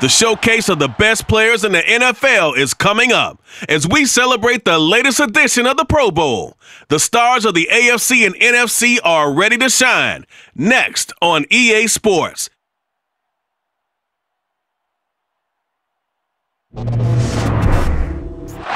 The showcase of the best players in the NFL is coming up as we celebrate the latest edition of the Pro Bowl. The stars of the AFC and NFC are ready to shine. Next on EA Sports.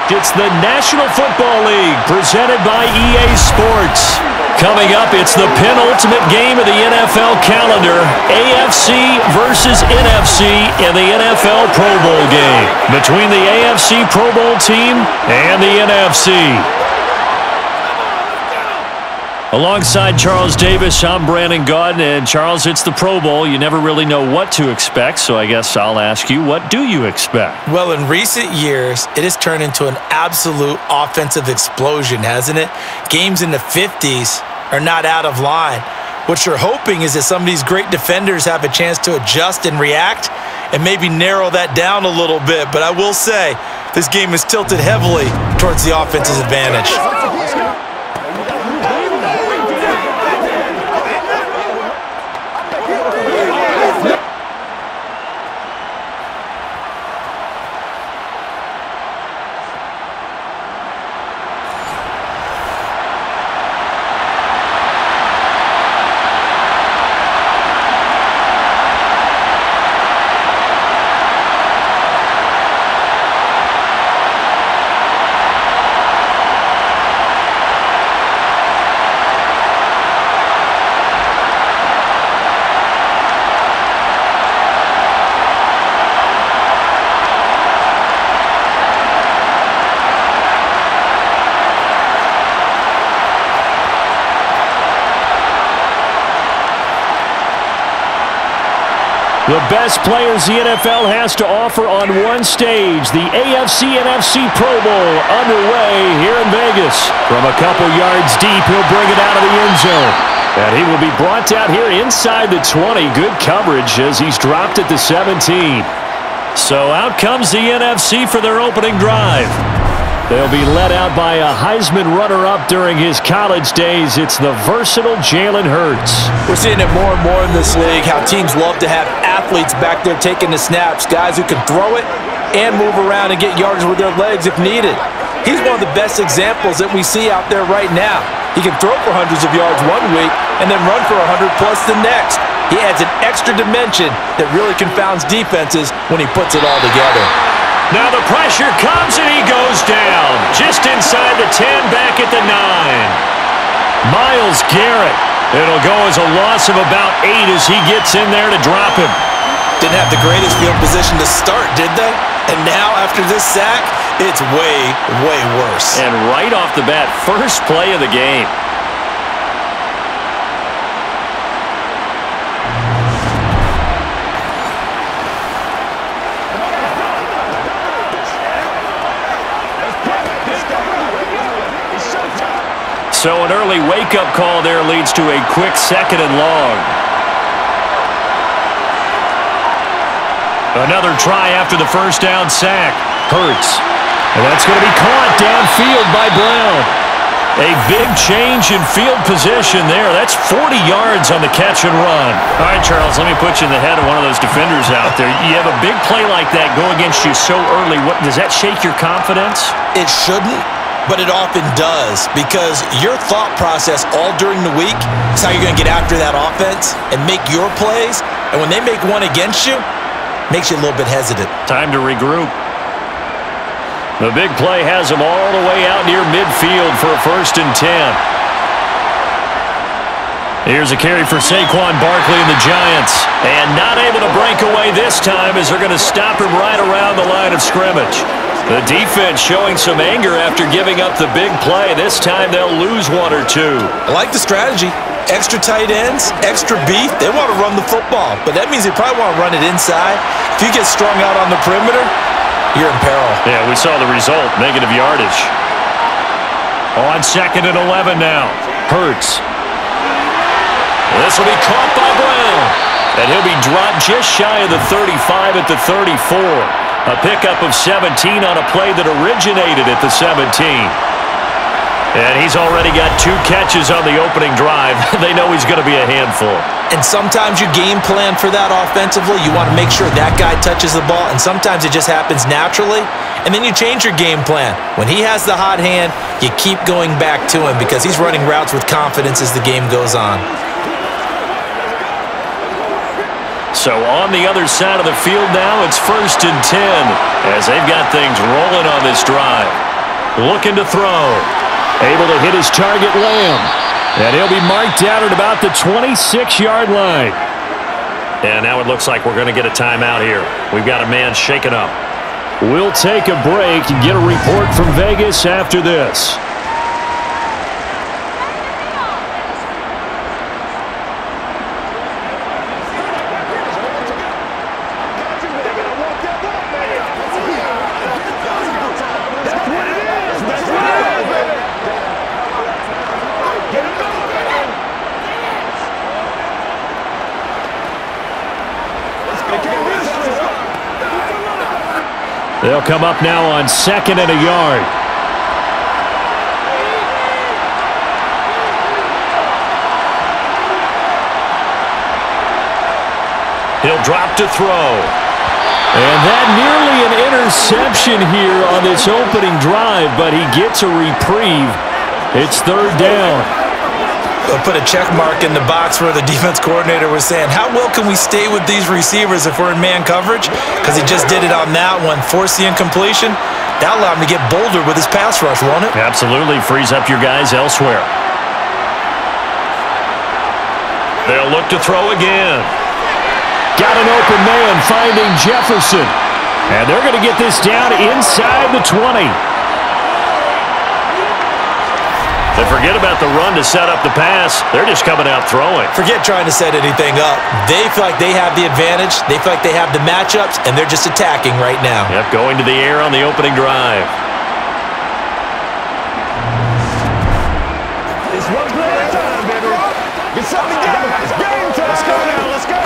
It's the National Football League presented by EA Sports. Coming up, it's the penultimate game of the NFL calendar, AFC versus NFC in the NFL Pro Bowl game between the AFC Pro Bowl team and the NFC. Alongside Charles Davis, I'm Brandon Gaudin, and Charles, it's the Pro Bowl. You never really know what to expect, so I guess I'll ask you, what do you expect? Well, in recent years, it has turned into an absolute offensive explosion, hasn't it? Games in the 50s are not out of line. What you're hoping is that some of these great defenders have a chance to adjust and react and maybe narrow that down a little bit. But I will say, this game is tilted heavily towards the offense's advantage. The best players the NFL has to offer on one stage. The AFC-NFC Pro Bowl underway here in Vegas. From a couple yards deep, he'll bring it out of the end zone. And he will be brought out here inside the 20. Good coverage as he's dropped at the 17. So out comes the NFC for their opening drive. They'll be led out by a Heisman runner-up during his college days. It's the versatile Jalen Hurts. We're seeing it more and more in this league, how teams love to have athletes back there taking the snaps, guys who can throw it and move around and get yards with their legs if needed. He's one of the best examples that we see out there right now. He can throw for hundreds of yards one week and then run for 100-plus the next. He adds an extra dimension that really confounds defenses when he puts it all together. Now the pressure comes and he goes down. Just inside the 10, back at the 9. Myles Garrett. It'll go as a loss of about 8 as he gets in there to drop him. Didn't have the greatest field position to start, did they? And now after this sack, it's way, way worse. And right off the bat, first play of the game. So an early wake-up call there leads to a quick 2nd and long. Another try after the first down sack. Hurts. And that's going to be caught downfield by Brown. A big change in field position there. That's 40 yards on the catch and run. All right, Charles, let me put you in the head of one of those defenders out there. You have a big play like that go against you so early. Does that shake your confidence? It shouldn't. But it often does, because your thought process all during the week is how you're going to get after that offense and make your plays. And when they make one against you, it makes you a little bit hesitant. Time to regroup. The big play has him all the way out near midfield for a 1st and 10. Here's a carry for Saquon Barkley and the Giants. And not able to break away this time as they're going to stop him right around the line of scrimmage. The defense showing some anger after giving up the big play. This time they'll lose 1 or 2. I like the strategy. Extra tight ends, extra beef. They want to run the football, but that means they probably want to run it inside. If you get strung out on the perimeter, you're in peril. Yeah, we saw the result, negative yardage. On 2nd and 11 now. Hurts. This will be caught by Brown. And he'll be dropped just shy of the 35 at the 34. A pickup of 17 on a play that originated at the 17. And he's already got 2 catches on the opening drive. They know he's going to be a handful. And sometimes you game plan for that offensively. You want to make sure that guy touches the ball, and sometimes it just happens naturally, and then you change your game plan. When he has the hot hand, you keep going back to him because he's running routes with confidence as the game goes on. So on the other side of the field now, it's 1st and 10 as they've got things rolling on this drive. Looking to throw. Able to hit his target, Lamb. And he'll be marked out at about the 26-yard line. And now it looks like we're going to get a timeout here. We've got a man shaken up. We'll take a break and get a report from Vegas after this. They'll come up now on 2nd and a yard. He'll drop to throw. And that nearly an interception here on this opening drive, but he gets a reprieve. It's 3rd down. They'll put a check mark in the box where the defense coordinator was saying, how well can we stay with these receivers if we're in man coverage? Because he just did it on that one, forced the incompletion. That allowed him to get bolder with his pass rush, won't it? Absolutely. Frees up your guys elsewhere. They'll look to throw again. Got an open man finding Jefferson. And they're going to get this down inside the 20. They forget about the run to set up the pass. They're just coming out throwing. Forget trying to set anything up. They feel like they have the advantage. They feel like they have the matchups, and they're just attacking right now. Yep, going to the air on the opening drive. It's one play at a time, baby. Get something together. It's game time. Let's go now. Let's go.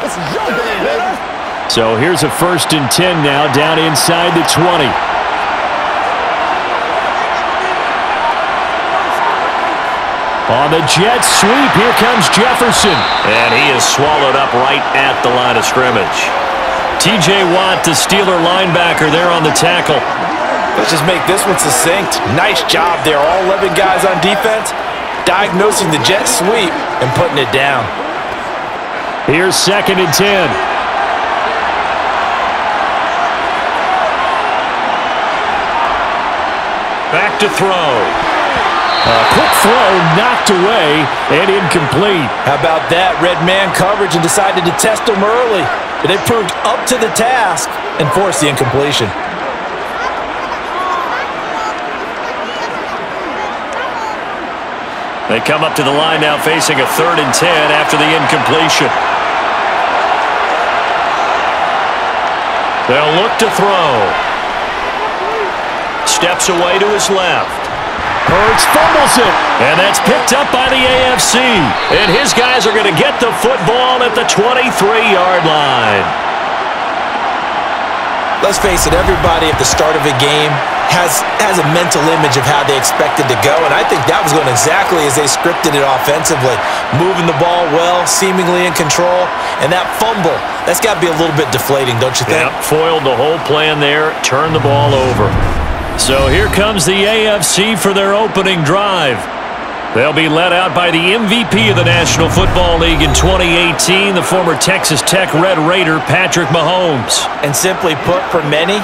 It's your game, baby. So here's a 1st and 10 now, down inside the 20. On the jet sweep, here comes Jefferson. And he is swallowed up right at the line of scrimmage. T.J. Watt, the Steeler linebacker, there on the tackle. Let's just make this one succinct. Nice job there. All 11 guys on defense diagnosing the jet sweep and putting it down. Here's 2nd and 10. Back to throw. A quick throw knocked away and incomplete. How about that? Red man coverage and decided to test them early. But they proved up to the task and forced the incompletion. They come up to the line now facing a 3rd and 10 after the incompletion. They'll look to throw. Steps away to his left. Hurts fumbles it, and that's picked up by the AFC. And his guys are going to get the football at the 23-yard line. Let's face it, everybody at the start of a game has a mental image of how they expect it to go, and I think that was going exactly as they scripted it offensively. Moving the ball well, seemingly in control, and that fumble, that's got to be a little bit deflating, don't you think? Yep, foiled the whole plan there, turned the ball over. So here comes the AFC for their opening drive. They'll be led out by the MVP of the National Football League in 2018, the former Texas Tech Red Raider, Patrick Mahomes. And simply put, for many,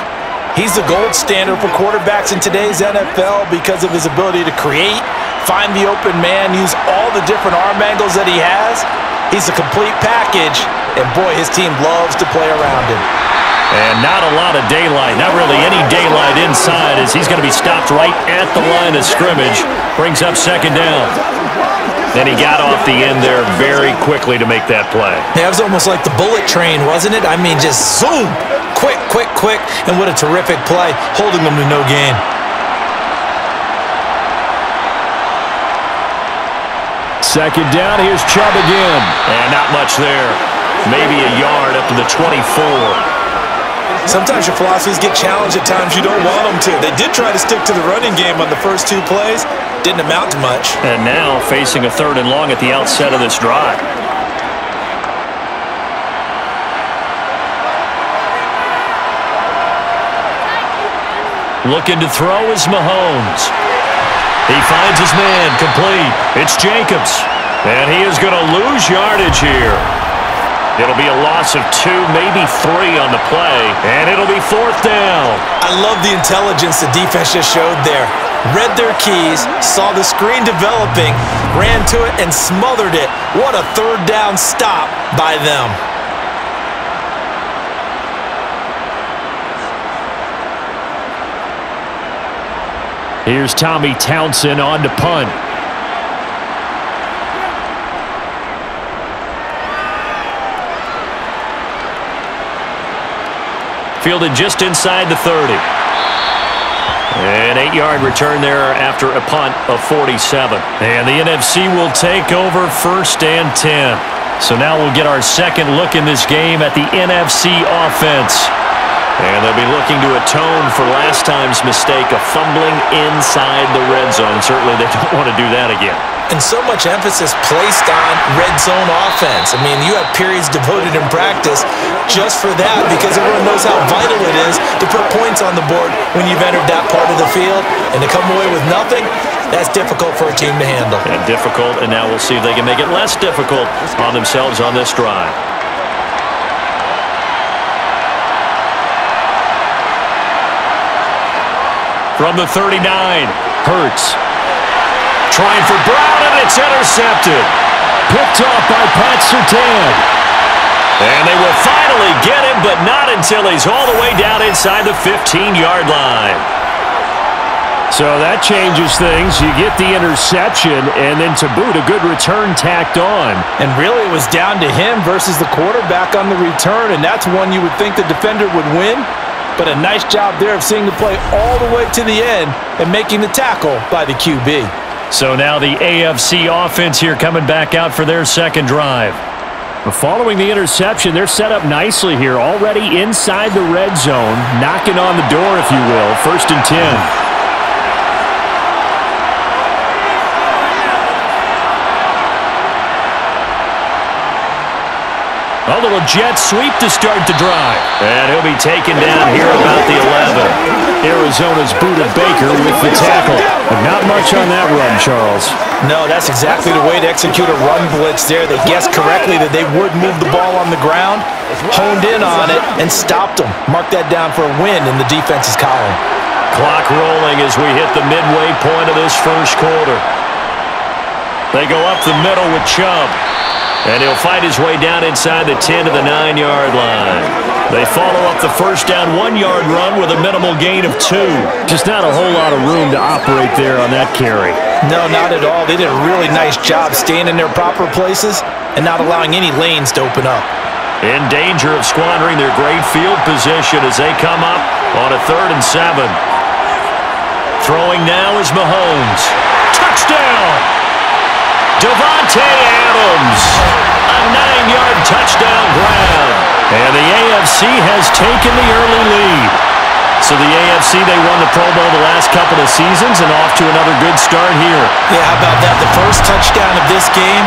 he's the gold standard for quarterbacks in today's NFL because of his ability to create, find the open man, use all the different arm angles that he has. He's a complete package, and boy, his team loves to play around him. And not a lot of daylight, not really any daylight inside as he's going to be stopped right at the line of scrimmage. Brings up 2nd down. Then he got off the end there very quickly to make that play. Yeah, it was almost like the bullet train, wasn't it? I mean, just zoom, quick, quick, quick, and what a terrific play, holding them to no gain. Second down, here's Chubb again. And not much there. Maybe a yard up to the 24. Sometimes your philosophies get challenged at times you don't want them to. They did try to stick to the running game on the first 2 plays. Didn't amount to much. And now facing a 3rd and long at the outset of this drive. Looking to throw is Mahomes. He finds his man, complete. It's Jacobs. And he is going to lose yardage here. It'll be a loss of 2, maybe 3 on the play, and it'll be 4th down. I love the intelligence the defense just showed there. Read their keys, saw the screen developing, ran to it, and smothered it. What a 3rd down stop by them. Here's Tommy Townsend on to punt. Fielded just inside the 30. An 8-yard return there after a punt of 47. And the NFC will take over 1st and 10. So now we'll get our second look in this game at the NFC offense. And they'll be looking to atone for last time's mistake of fumbling inside the red zone. Certainly they don't want to do that again. And so much emphasis placed on red zone offense. I mean, you have periods devoted in practice just for that because everyone knows how vital it is to put points on the board when you've entered that part of the field. And to come away with nothing, that's difficult for a team to handle. And difficult, and now we'll see if they can make it less difficult on themselves on this drive. From the 39, Hurts. Trying for Brown, and it's intercepted. Picked off by Pat Surtain. And they will finally get him, but not until he's all the way down inside the 15-yard line. So that changes things. You get the interception, and then to boot, a good return tacked on. And really, it was down to him versus the quarterback on the return, and that's one you would think the defender would win. But a nice job there of seeing the play all the way to the end and making the tackle by the QB. So now the AFC offense here coming back out for their second drive. Following the interception, they're set up nicely here, already inside the red zone, knocking on the door, if you will, 1st and 10. A little jet sweep to start the drive. And he'll be taken down here about the 11. Arizona's Buda Baker with the tackle. But not much on that run, Charles. No, that's exactly the way to execute a run blitz there. They guessed correctly that they would move the ball on the ground, honed in on it, and stopped them. Mark that down for a win in the defense's column. Clock rolling as we hit the midway point of this first quarter. They go up the middle with Chubb. And he'll fight his way down inside the 10 to the 9-yard line. They follow up the first down 1-yard run with a minimal gain of 2. Just not a whole lot of room to operate there on that carry. No, not at all. They did a really nice job staying in their proper places and not allowing any lanes to open up. In danger of squandering their great field position as they come up on a 3rd and 7. Throwing now is Mahomes. Touchdown! Davante Adams, a 9-yard touchdown grab. And the AFC has taken the early lead. So the AFC, they won the Pro Bowl the last couple of seasons and off to another good start here. Yeah, how about that? The first touchdown of this game,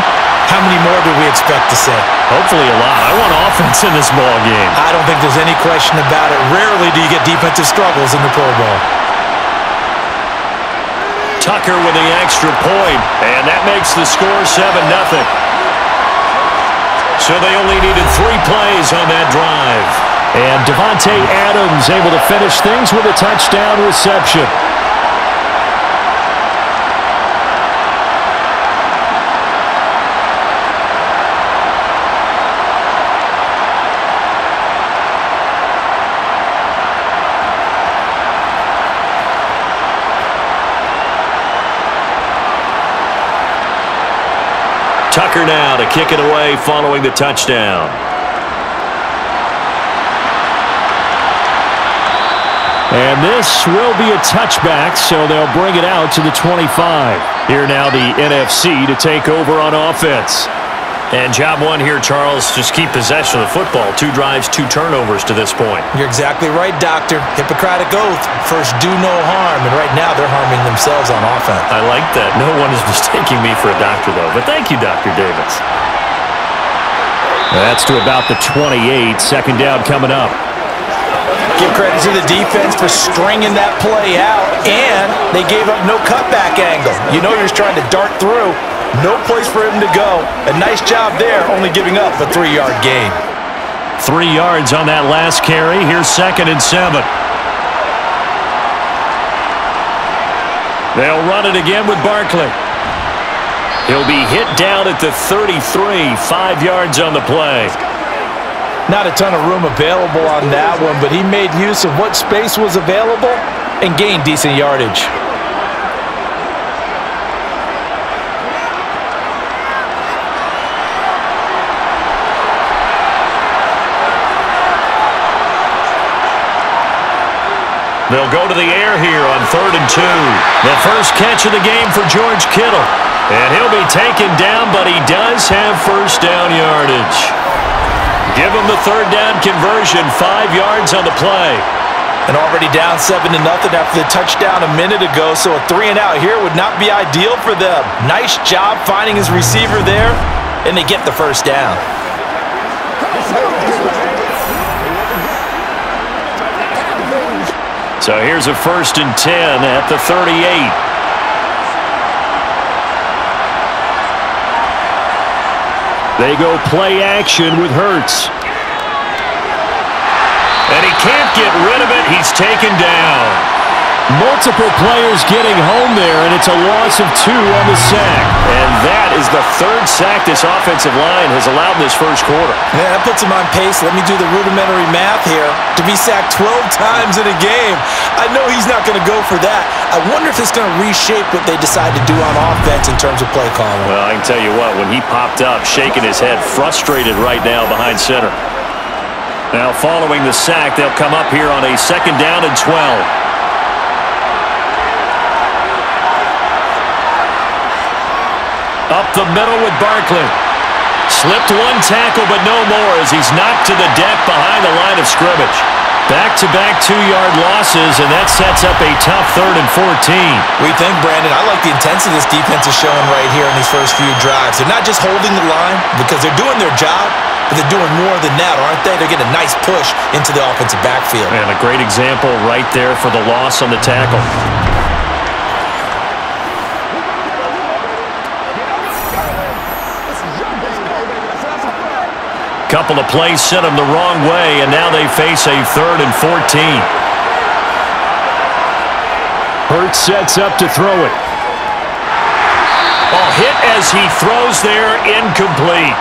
how many more do we expect to see? Hopefully a lot. I want offense in this ball game. I don't think there's any question about it. Rarely do you get defensive struggles in the Pro Bowl. Tucker with the extra point, and that makes the score 7-0. So they only needed 3 plays on that drive. And Davante Adams able to finish things with a touchdown reception. Tucker now to kick it away following the touchdown. And this will be a touchback, so they'll bring it out to the 25. Here now the NFC to take over on offense. And job one here, Charles, just keep possession of the football. 2 drives, 2 turnovers to this point. You're exactly right, Doctor. Hippocratic oath. First, do no harm. And right now, they're harming themselves on offense. I like that. No one is mistaking me for a doctor, though. But thank you, Dr. Davis. That's to about the 28. Second down coming up. Give credit to the defense for stringing that play out. And they gave up no cutback angle. You know you're just trying to dart through. No place for him to go. A nice job there, only giving up a 3-yard gain. 3 yards on that last carry. Here's 2nd and 7. They'll run it again with Barkley. He'll be hit down at the 33. 5 yards on the play. Not a ton of room available on that one, but he made use of what space was available and gained decent yardage. They'll go to the air here on 3rd and 2. The first catch of the game for George Kittle. And he'll be taken down, but he does have first down yardage. Give him the 3rd down conversion, 5 yards on the play. And already down 7-0 after the touchdown a minute ago, so a 3 and out here would not be ideal for them. Nice job finding his receiver there, and they get the first down. So here's a 1st and 10 at the 38. They go play action with Hurts. And he can't get rid of it. He's taken down. Multiple players getting home there, and it's a loss of 2 on the sack. And that is the 3rd sack this offensive line has allowed in this first quarter. Yeah, that puts him on pace. Let me do the rudimentary math here. To be sacked 12 times in a game, I know he's not going to go for that. I wonder if it's going to reshape what they decide to do on offense in terms of play calling. Well, I can tell you what, when he popped up, shaking his head, frustrated right now behind center. Now, following the sack, they'll come up here on a 2nd down and 12. Up the middle with Barkley. Slipped 1 tackle, but no more as he's knocked to the deck behind the line of scrimmage. Back-to-back 2-yard losses, and that sets up a tough 3rd and 14. We think, Brandon, I like the intensity this defense is showing right here in these first few drives. They're not just holding the line because they're doing their job, but they're doing more than that, aren't they? They're getting a nice push into the offensive backfield. And a great example right there for the loss on the tackle. Couple of plays sent them the wrong way, and now they face a 3rd and 14. Hurts sets up to throw it. Oh, hit as he throws there, incomplete.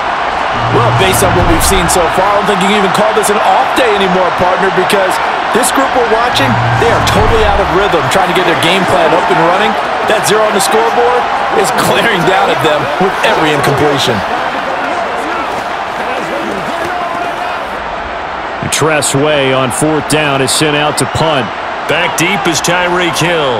Well, based on what we've seen so far, I don't think you can even call this an off day anymore, partner, because this group we're watching, they are totally out of rhythm, trying to get their game plan up and running. That 0 on the scoreboard is glaring down at them with every incompletion. Tress Way on 4th down is sent out to punt. Back deep is Tyreek Hill.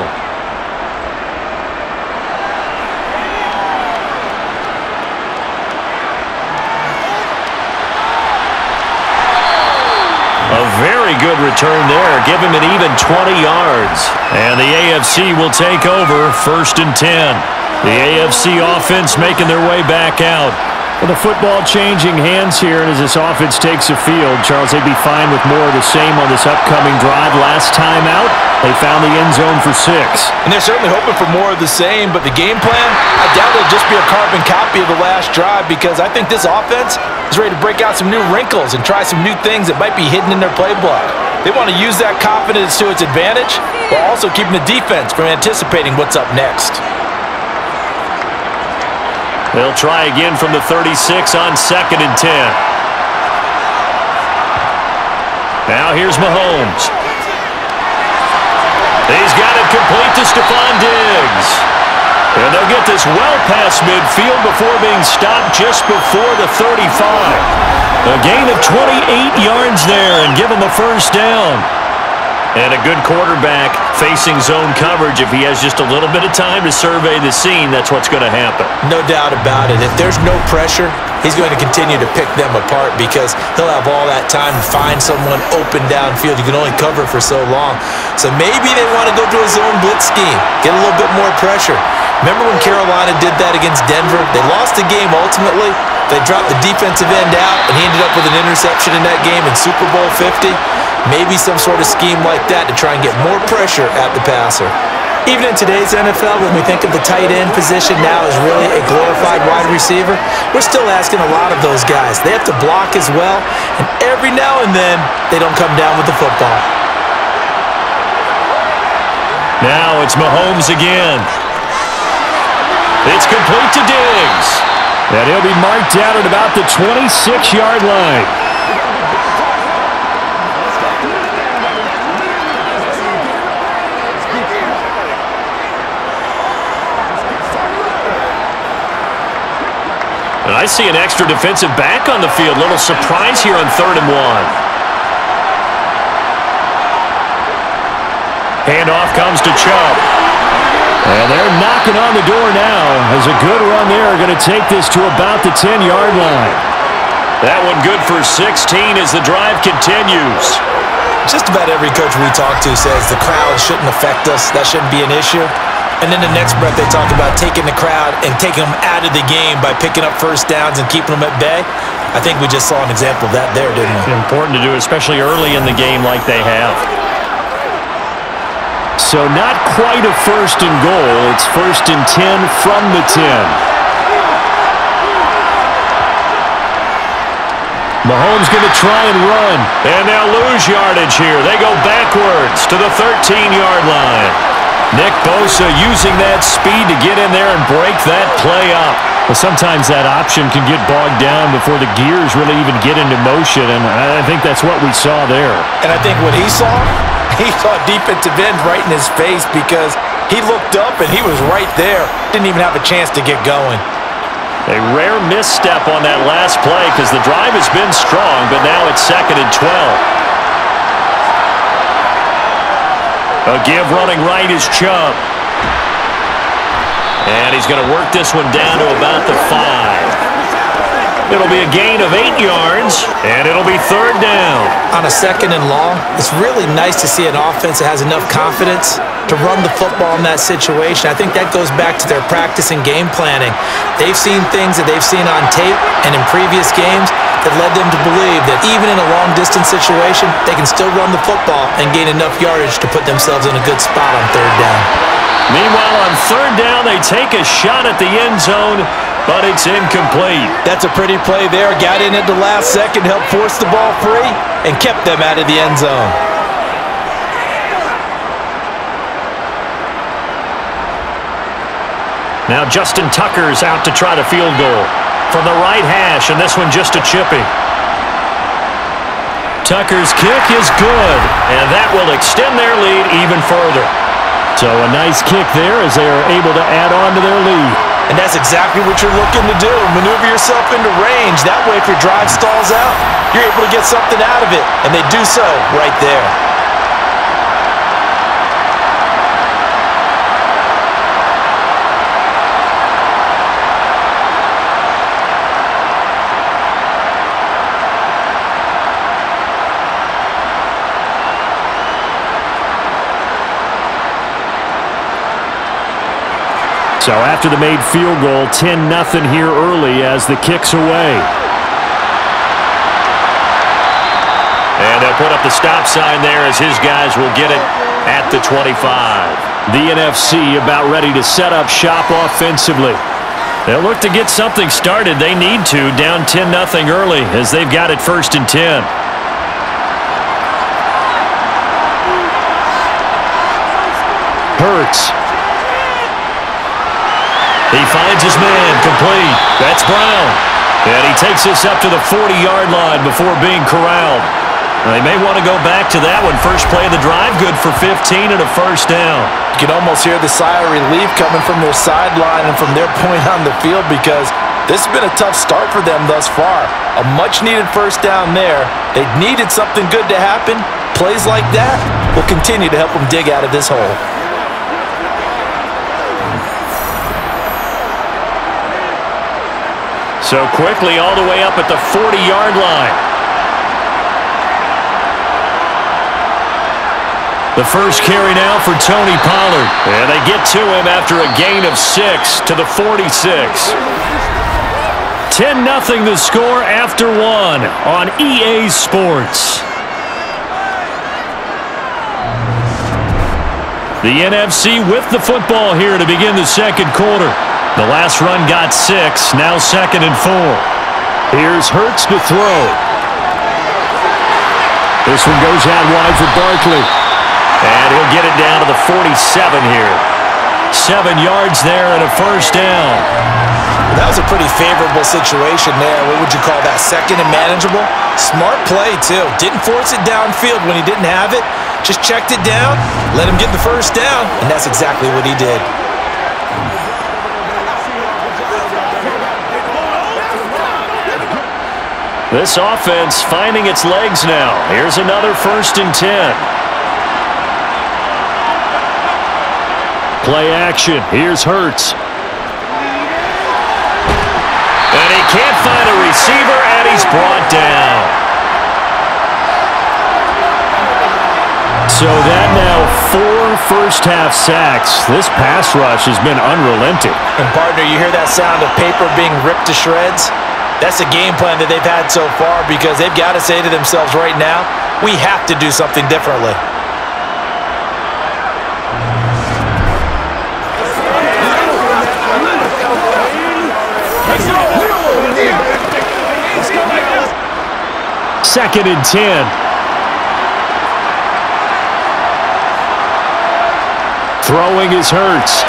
A very good return there. Give him an even 20 yards. And the AFC will take over 1st and 10. The AFC offense making their way back out. Well, the football changing hands here, and as this offense takes the field, Charles, they'd be fine with more of the same on this upcoming drive. Last time out, they found the end zone for 6. And they're certainly hoping for more of the same, but the game plan, I doubt it'll just be a carbon copy of the last drive, because I think this offense is ready to break out some new wrinkles and try some new things that might be hidden in their playbook. They want to use that confidence to its advantage, while also keeping the defense from anticipating what's up next. They'll try again from the 36 on 2nd and 10. Now here's Mahomes. He's got it complete to Stephon Diggs. And they'll get this well past midfield before being stopped just before the 35. A gain of 28 yards there and give them a first down. And a good quarterback facing zone coverage. If he has just a little bit of time to survey the scene, that's what's going to happen. No doubt about it. If there's no pressure, he's going to continue to pick them apart because he'll have all that time to find someone open downfield. You can only cover for so long. So maybe they want to go to a zone blitz scheme, get a little bit more pressure. Remember when Carolina did that against Denver? They lost the game ultimately. They dropped the defensive end out, and he ended up with an interception in that game in Super Bowl 50. Maybe some sort of scheme like that to try and get more pressure at the passer. Even in today's NFL, when we think of the tight end position now as really a glorified wide receiver, we're still asking a lot of those guys. They have to block as well, and every now and then, they don't come down with the football. Now it's Mahomes again. It's complete to Diggs. And he'll be marked down at about the 26-yard line. And I see an extra defensive back on the field. Little surprise here on 3rd and 1. Handoff comes to Chubb. And they're knocking on the door now as a good run there. Going to take this to about the 10-yard line. That one good for 16 as the drive continues. Just about every coach we talk to says the crowd shouldn't affect us. That shouldn't be an issue. And then the next breath they talk about taking the crowd and taking them out of the game by picking up first downs and keeping them at bay. I think we just saw an example of that there, didn't we? Important to do, especially early in the game like they have. So not quite a 1st and goal. It's 1st and 10 from the 10. Mahomes going to try and run. And they'll lose yardage here. They go backwards to the 13-yard line. Nick Bosa using that speed to get in there and break that play up. Well, sometimes that option can get bogged down before the gears really even get into motion, and I think that's what we saw there. And I think what he saw defensive end right in his face because he looked up and he was right there. Didn't even have a chance to get going. A rare misstep on that last play because the drive has been strong, but now it's 2nd and 12. A give running right is Chubb. And he's going to work this one down to about the 5. It'll be a gain of 8 yards, and it'll be 3rd down. On a 2nd and long, it's really nice to see an offense that has enough confidence to run the football in that situation. I think that goes back to their practice and game planning. They've seen things that they've seen on tape and in previous games that led them to believe that even in a long-distance situation, they can still run the football and gain enough yardage to put themselves in a good spot on 3rd down. Meanwhile, on 3rd down, they take a shot at the end zone, but it's incomplete. That's a pretty play there. Got in at the last second, helped force the ball free, and kept them out of the end zone. Now Justin Tucker's out to try the field goal from the right hash, and this one just a chippy. Tucker's kick is good, and that will extend their lead even further. So a nice kick there as they are able to add on to their lead. And that's exactly what you're looking to do. Maneuver yourself into range. That way, if your drive stalls out, you're able to get something out of it. And they do so right there. So after the made field goal, 10-0 here early as the kick's away. And they'll put up the stop sign there as his guys will get it at the 25. The NFC about ready to set up shop offensively. They'll look to get something started. They need to, down 10-0 early as they've got it 1st and 10. Hurts. He finds his man, complete. That's Brown. And he takes this up to the 40-yard line before being corralled. They may want to go back to that one. First play of the drive, good for 15 and a 1st down. You can almost hear the sigh of relief coming from their sideline and from their point on the field because this has been a tough start for them thus far. A much-needed 1st down there. They needed something good to happen. Plays like that will continue to help him dig out of this hole. So quickly all the way up at the 40-yard line. The first carry now for Tony Pollard. And they get to him after a gain of 6 to the 46. 10-0 the score after 1 on EA Sports. The NFC with the football here to begin the second quarter. The last run got 6, now 2nd and 4. Here's Hurts to throw. This one goes out wide for Barkley. And he'll get it down to the 47 here. 7 yards there and a first down. That was a pretty favorable situation there. What would you call that? 2nd and manageable? Smart play, too. Didn't force it downfield when he didn't have it. Just checked it down, let him get the first down, and that's exactly what he did. This offense finding its legs now. Here's another 1st and 10. Play action. Here's Hurts. And he can't find a receiver, and he's brought down. So that now 4 first-half sacks. This pass rush has been unrelenting. And, partner, you hear that sound of paper being ripped to shreds? That's the game plan that they've had so far because they've got to say to themselves right now, we have to do something differently. Second and 10. Throwing is Hurts.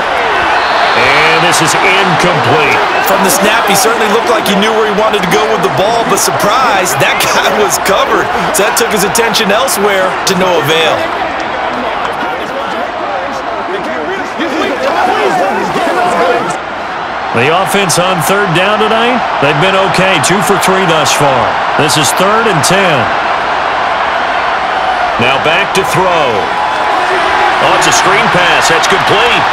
And this is incomplete. From the snap, he certainly looked like he knew where he wanted to go with the ball, but surprise, that guy was covered. So that took his attention elsewhere to no avail. The offense on 3rd down tonight, they've been okay. 2 for 3 thus far. This is 3rd and 10. Now back to throw. Oh, it's a screen pass. That's complete.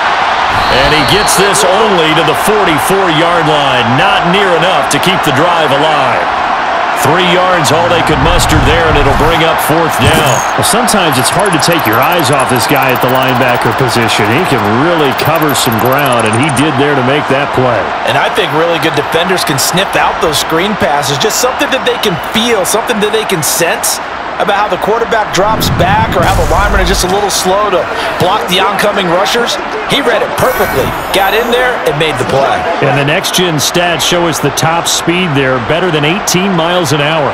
And he gets this only to the 44-yard line. Not near enough to keep the drive alive. 3 yards, all they could muster there, and it'll bring up 4th down. Well, sometimes it's hard to take your eyes off this guy at the linebacker position. He can really cover some ground, and he did there to make that play. And I think really good defenders can sniff out those screen passes. Just something that they can feel, something that they can sense about how the quarterback drops back or how the linemen are just a little slow to block the oncoming rushers. He read it perfectly, got in there, and made the play. And the next-gen stats show us the top speed there, better than 18 miles an hour.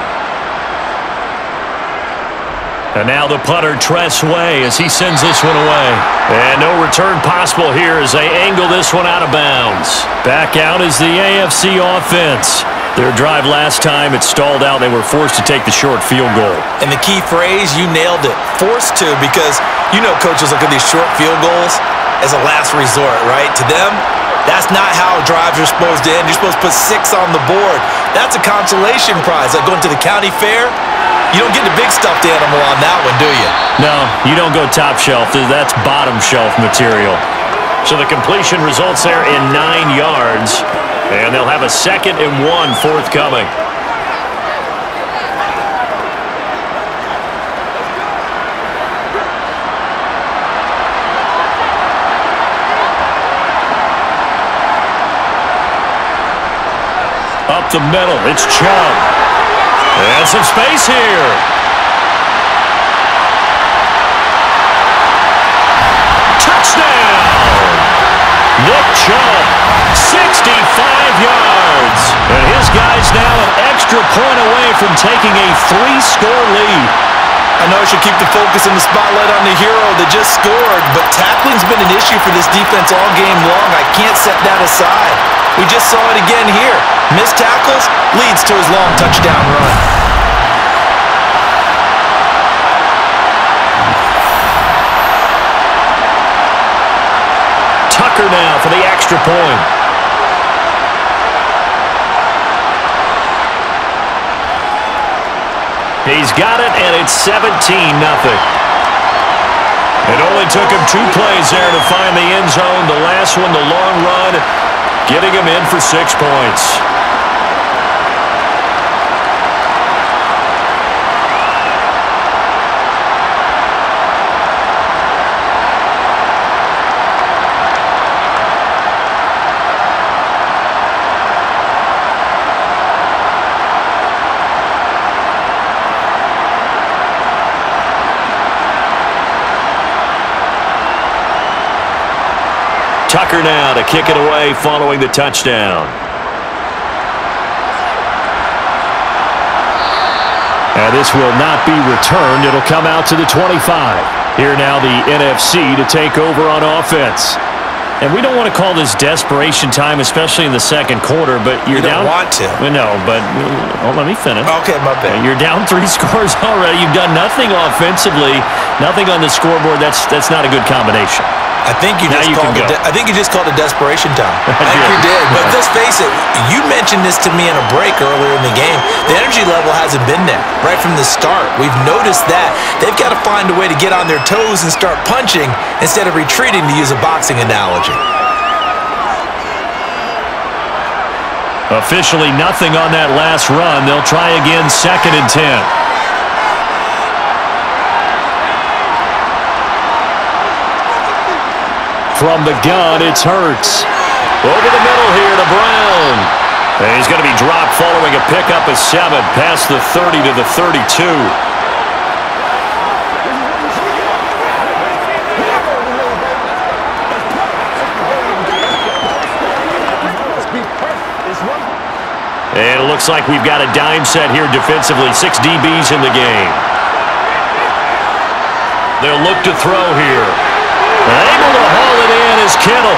And now the punter, Tress Way, as he sends this one away. And no return possible here as they angle this one out of bounds. Back out is the AFC offense. Their drive last time, it stalled out. They were forced to take the short field goal. And the key phrase, you nailed it, forced to, because you know coaches look at these short field goals as a last resort, right? To them, that's not how drives are supposed to end. You're supposed to put 6 on the board. That's a consolation prize. Like going to the county fair, you don't get the big stuffed animal on that one, do you? No, you don't go top shelf. That's bottom shelf material. So the completion results there in 9 yards. And they'll have a 2nd and 1 forthcoming. Up the middle, it's Chubb. And some space here. Touchdown! Nick Chubb, 65 yards. And his guy's now an extra point away from taking a 3-score lead. I know I should keep the focus and the spotlight on the hero that just scored, but tackling's been an issue for this defense all game long. I can't set that aside. We just saw it again here. Missed tackles leads to his long touchdown run. Tucker now for the extra point. He's got it, and it's 17-0. only took him 2 plays there to find the end zone. The last one, the long run, getting him in for 6 points. Tucker now to kick it away following the touchdown. And this will not be returned. It'll come out to the 25. Here now the NFC to take over on offense. And we don't want to call this desperation time, especially in the second quarter, but you're down. You don't want to. Well, no, but let me finish. Okay, my bad. You're down 3 scores already. You've done nothing offensively, nothing on the scoreboard. That's not a good combination. I think you just called it desperation time. I think you did. But let's face it, you mentioned this to me in a break earlier in the game. The energy level hasn't been there right from the start. We've noticed that. They've got to find a way to get on their toes and start punching instead of retreating, to use a boxing analogy. Officially nothing on that last run. They'll try again, 2nd and 10. From the gun, it's Hurts. Over the middle here to Brown. And he's going to be dropped following a pickup of 7 past the 30 to the 32. And it looks like we've got a dime set here defensively. 6 DBs in the game. They'll look to throw here. Able to haul it in is Kittle.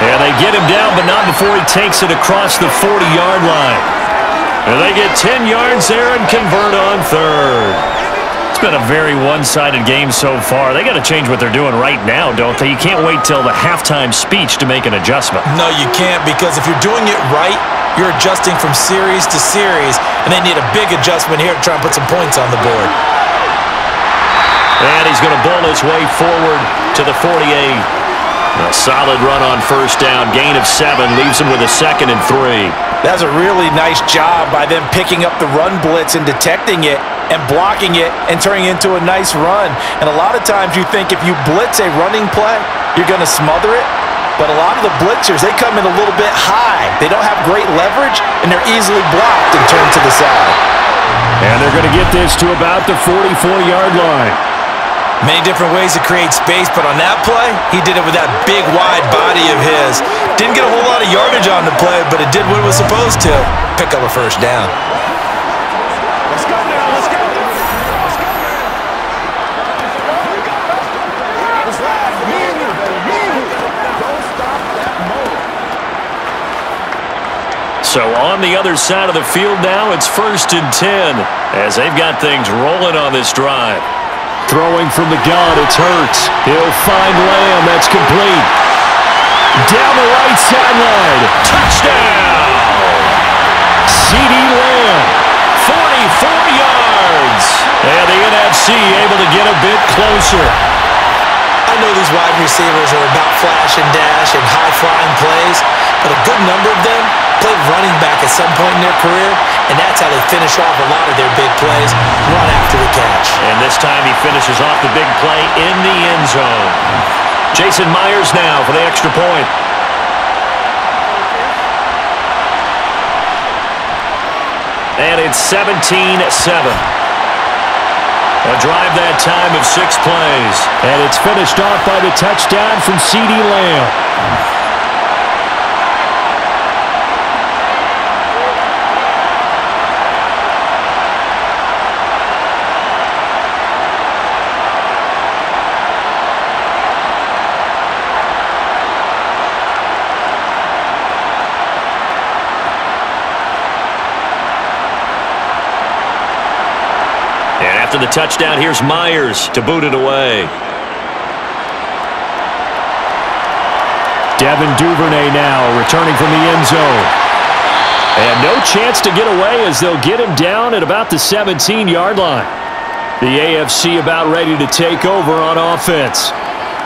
And they get him down, but not before he takes it across the 40-yard line. And they get 10 yards there and convert on 3rd. It's been a very one-sided game so far. They got to change what they're doing right now, don't they? You can't wait till the halftime speech to make an adjustment. No, you can't, because if you're doing it right, you're adjusting from series to series, and they need a big adjustment here to try and put some points on the board. And he's going to bowl his way forward to the 48. A solid run on 1st down. Gain of 7 leaves him with a 2nd and 3. That's a really nice job by them picking up the run blitz and detecting it and blocking it and turning it into a nice run. And a lot of times you think if you blitz a running play, you're going to smother it. But a lot of the blitzers, they come in a little bit high. They don't have great leverage, and they're easily blocked and turned to the side. And they're going to get this to about the 44-yard line. Many different ways to create space, but on that play, he did it with that big, wide body of his. Didn't get a whole lot of yardage on the play, but it did what it was supposed to. Pick up a 1st down. Let's go now, let's go. Let's ride, baby. Don't stop that motor. So on the other side of the field now, it's 1st and 10 as they've got things rolling on this drive. Throwing from the gun, it's Hurts. He'll find Lamb. That's complete. Down the right sideline. Touchdown! CeeDee Lamb. 44 yards. And the NFC able to get a bit closer. I know these wide receivers are about flash and dash and high-flying plays, but a good number of them played running back at some point in their career, and that's how they finish off a lot of their big plays, run after the catch. And this time he finishes off the big play in the end zone. Jason Myers now for the extra point. And it's 17-7. A drive that time of 6 plays. And it's finished off by the touchdown from CeeDee Lamb. After the touchdown, here's Myers to boot it away. Devin Duvernay now returning from the end zone. And no chance to get away as they'll get him down at about the 17-yard line. The AFC about ready to take over on offense.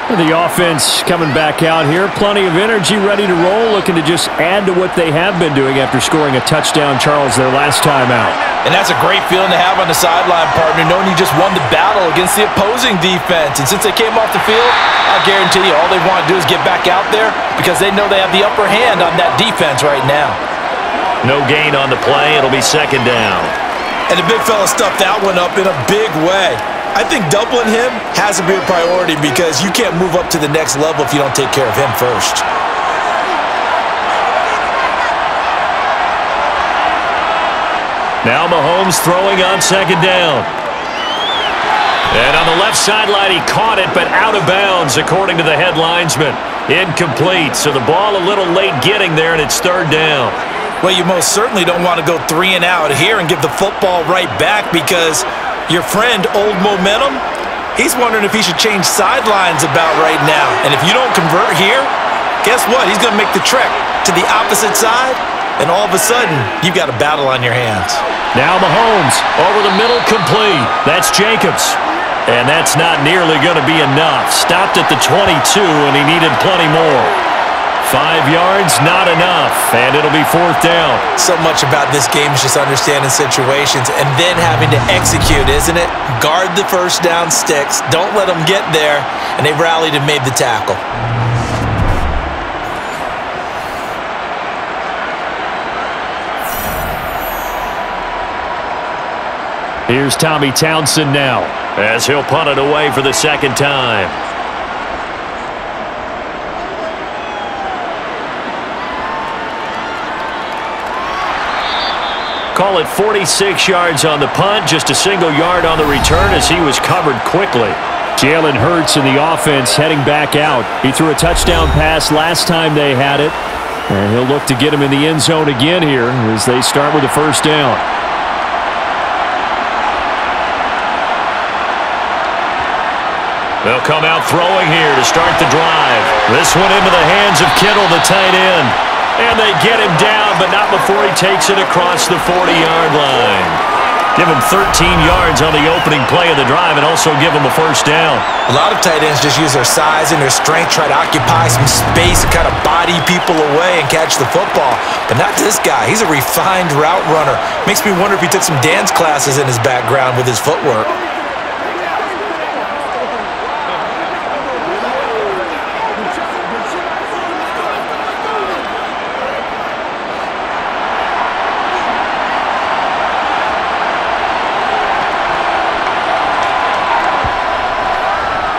The offense coming back out here. Plenty of energy, ready to roll, looking to just add to what they have been doing after scoring a touchdown, Charles, their last time out. And that's a great feeling to have on the sideline, partner, knowing you just won the battle against the opposing defense. And since they came off the field, I guarantee you all they want to do is get back out there because they know they have the upper hand on that defense right now. No gain on the play. It'll be second down. And the big fella stuffed that one up in a big way. I think doubling him has to be a priority because you can't move up to the next level if you don't take care of him first. Now Mahomes throwing on second down. And on the left sideline, he caught it, but out of bounds, according to the head linesman. Incomplete, so the ball a little late getting there, and it's third down. Well, you most certainly don't want to go 3 and out here and give the football right back because your friend, Old Momentum, he's wondering if he should change sidelines about right now. And if you don't convert here, guess what? He's going to make the trek to the opposite side, and all of a sudden, you've got a battle on your hands. Now Mahomes over the middle, complete. That's Jacobs. And that's not nearly going to be enough. Stopped at the 22, and he needed plenty more. 5 yards, not enough, and it'll be fourth down. So much about this game is just understanding situations and then having to execute, isn't it? Guard the first down sticks. Don't let them get there, and they rallied and made the tackle. Here's Tommy Townsend now, as he'll punt it away for the second time. Call it 46 yards on the punt, just a single yard on the return as he was covered quickly. Jalen Hurts in the offense heading back out. He threw a touchdown pass last time they had it, and he'll look to get him in the end zone again here as they start with the first down. They'll come out throwing here to start the drive. This one into the hands of Kittle, the tight end. And they get him down, but not before he takes it across the 40-yard line. Give him 13 yards on the opening play of the drive and also give him a first down. A lot of tight ends just use their size and their strength, try to occupy some space and kind of body people away and catch the football. But not this guy. He's a refined route runner. Makes me wonder if he took some dance classes in his background with his footwork.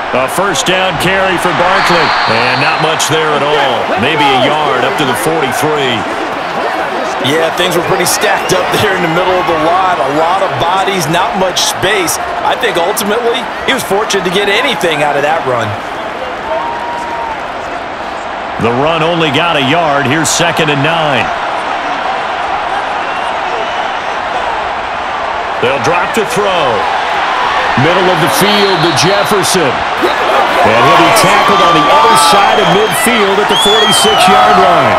A first down carry for Barkley. And not much there at all. Maybe a yard up to the 43. Yeah, things were pretty stacked up there in the middle of the line. A lot of bodies, not much space. I think ultimately he was fortunate to get anything out of that run. The run only got a yard. Here's 2nd and 9. They'll drop to throw. Middle of the field to Jefferson. And he'll be tackled on the other side of midfield at the 46-yard line.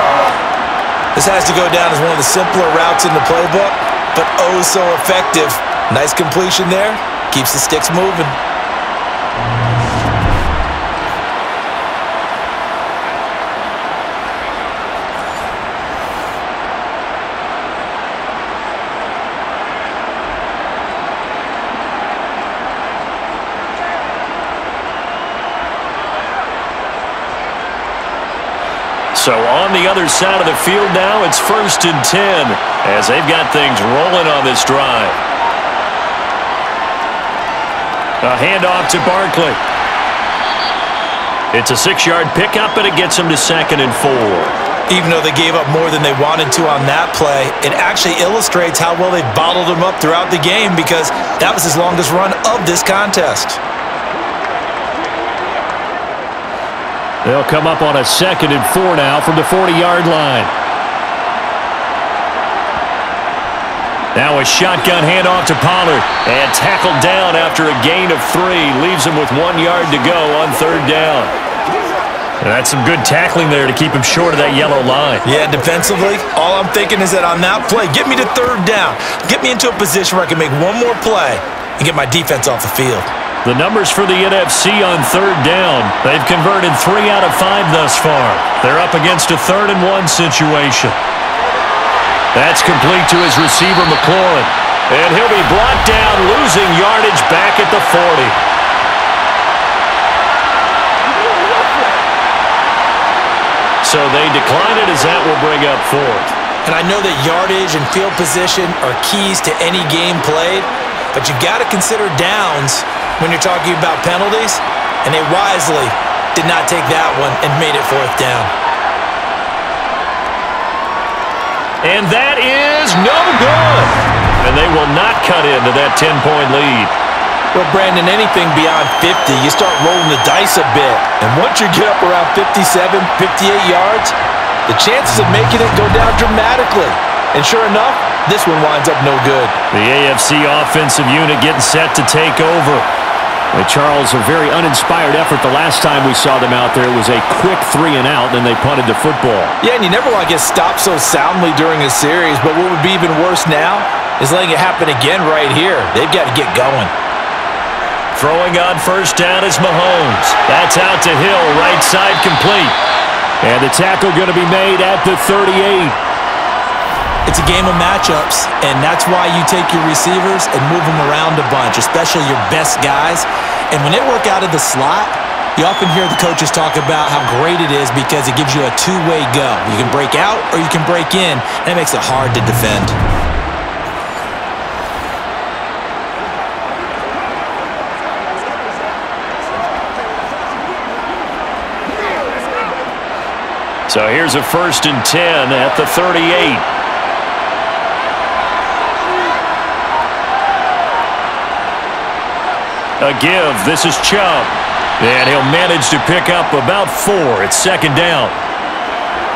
This has to go down as one of the simpler routes in the playbook, but oh so effective. Nice completion there. Keeps the sticks moving. So on the other side of the field now, it's 1st and 10 as they've got things rolling on this drive. A handoff to Barkley. It's a 6-yard pickup, and it gets them to 2nd and 4. Even though they gave up more than they wanted to on that play, it actually illustrates how well they bottled him up throughout the game because that was his longest run of this contest. They'll come up on a 2nd and 4 now from the 40-yard line. Now a shotgun handoff to Pollard. And tackled down after a gain of 3. Leaves him with 1 yard to go on 3rd down. That's some good tackling there to keep him short of that yellow line. Yeah, defensively, all I'm thinking is that on that play, get me to 3rd down. Get me into a position where I can make one more play and get my defense off the field. The numbers for the NFC on third down. They've converted 3 out of 5 thus far. They're up against a 3rd-and-1 situation. That's complete to his receiver, McLaurin. And he'll be brought down, losing yardage back at the 40. So they decline it as that will bring up 4th. And I know that yardage and field position are keys to any game played, but you got to consider downs when you're talking about penalties, and they wisely did not take that one and made it 4th down. And that is no good. And they will not cut into that 10-point lead. Well, Brandon, anything beyond 50, you start rolling the dice a bit. And once you get up around 57, 58 yards, the chances of making it go down dramatically. And sure enough, this one winds up no good. The AFC offensive unit getting set to take over. And Charles, a very uninspired effort the last time we saw them out there. It was a quick 3-and-out, then they punted the football. Yeah, and you never want to get stopped so soundly during a series, but what would be even worse now is letting it happen again right here. They've got to get going. Throwing on first down is Mahomes. That's out to Hill, right side complete. And the tackle going to be made at the 38. It's a game of matchups, and that's why you take your receivers and move them around a bunch, especially your best guys. And when they work out of the slot, you often hear the coaches talk about how great it is because it gives you a two-way go. You can break out or you can break in, and it makes it hard to defend. So here's a 1st and 10 at the 38. A give. This is Chubb. And he'll manage to pick up about 4. It's 2nd down.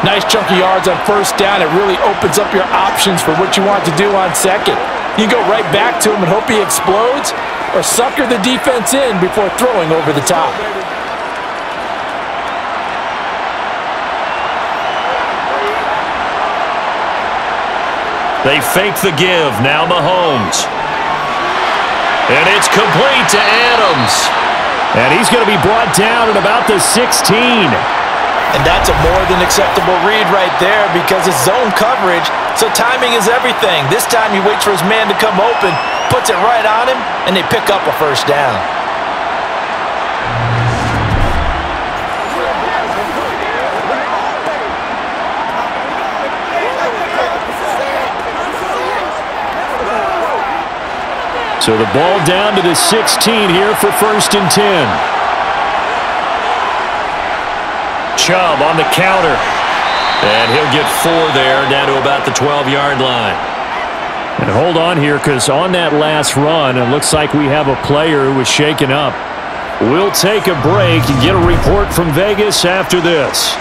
Nice chunky yards on first down. It really opens up your options for what you want to do on second. You can go right back to him and hope he explodes, or sucker the defense in before throwing over the top. They fake the give. Now Mahomes. And it's complete to Adams. And he's going to be brought down at about the 16. And that's a more than acceptable read right there because it's zone coverage, so timing is everything. This time he waits for his man to come open, puts it right on him, and they pick up a first down. So the ball down to the 16 here for 1st and 10. Chubb on the counter. And he'll get 4 there, down to about the 12-yard line. And hold on here, because on that last run, it looks like we have a player who was shaken up. We'll take a break and get a report from Vegas after this.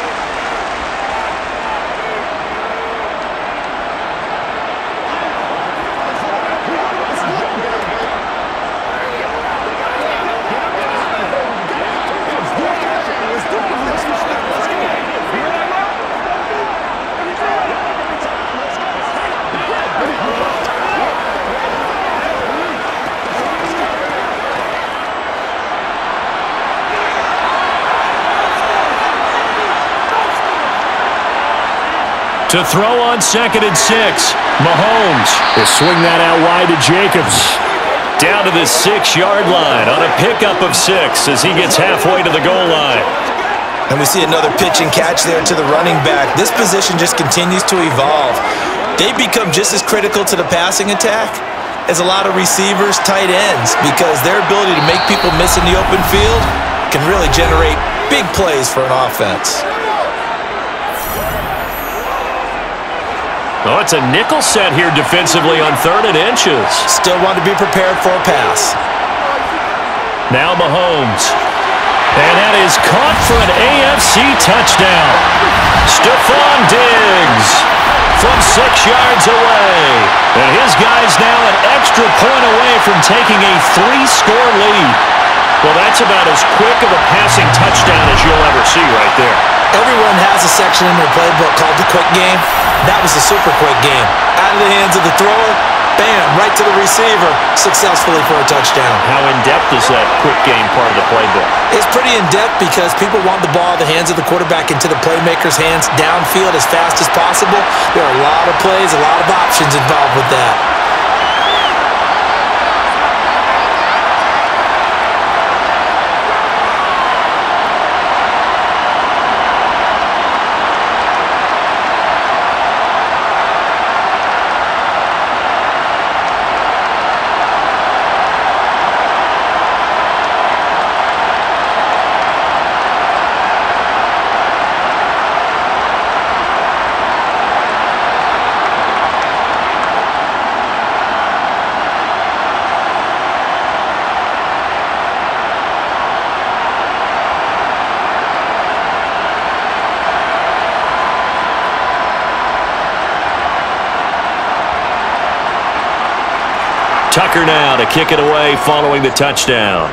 To throw on 2nd and 6. Mahomes. They swing that out wide to Jacobs. Down to the 6-yard line on a pickup of 6 as he gets halfway to the goal line. And we see another pitch and catch there to the running back. This position just continues to evolve. They become just as critical to the passing attack as a lot of receivers, tight ends, because their ability to make people miss in the open field can really generate big plays for an offense. Oh, it's a nickel set here defensively on 3rd and inches. Still want to be prepared for a pass. Now Mahomes. And that is caught for an AFC touchdown. Stephon Diggs from 6 yards away. And his guy's now an extra point away from taking a 3-score lead. Well, that's about as quick of a passing touchdown as you'll ever see right there. Everyone has a section in their playbook called the quick game. That was a super quick game. Out of the hands of the thrower, bam, right to the receiver, successfully for a touchdown. How in-depth is that quick game part of the playbook? It's pretty in-depth because people want the ball out of the hands of the quarterback into the playmaker's hands downfield as fast as possible. There are a lot of plays, a lot of options involved with that. Tucker now to kick it away following the touchdown.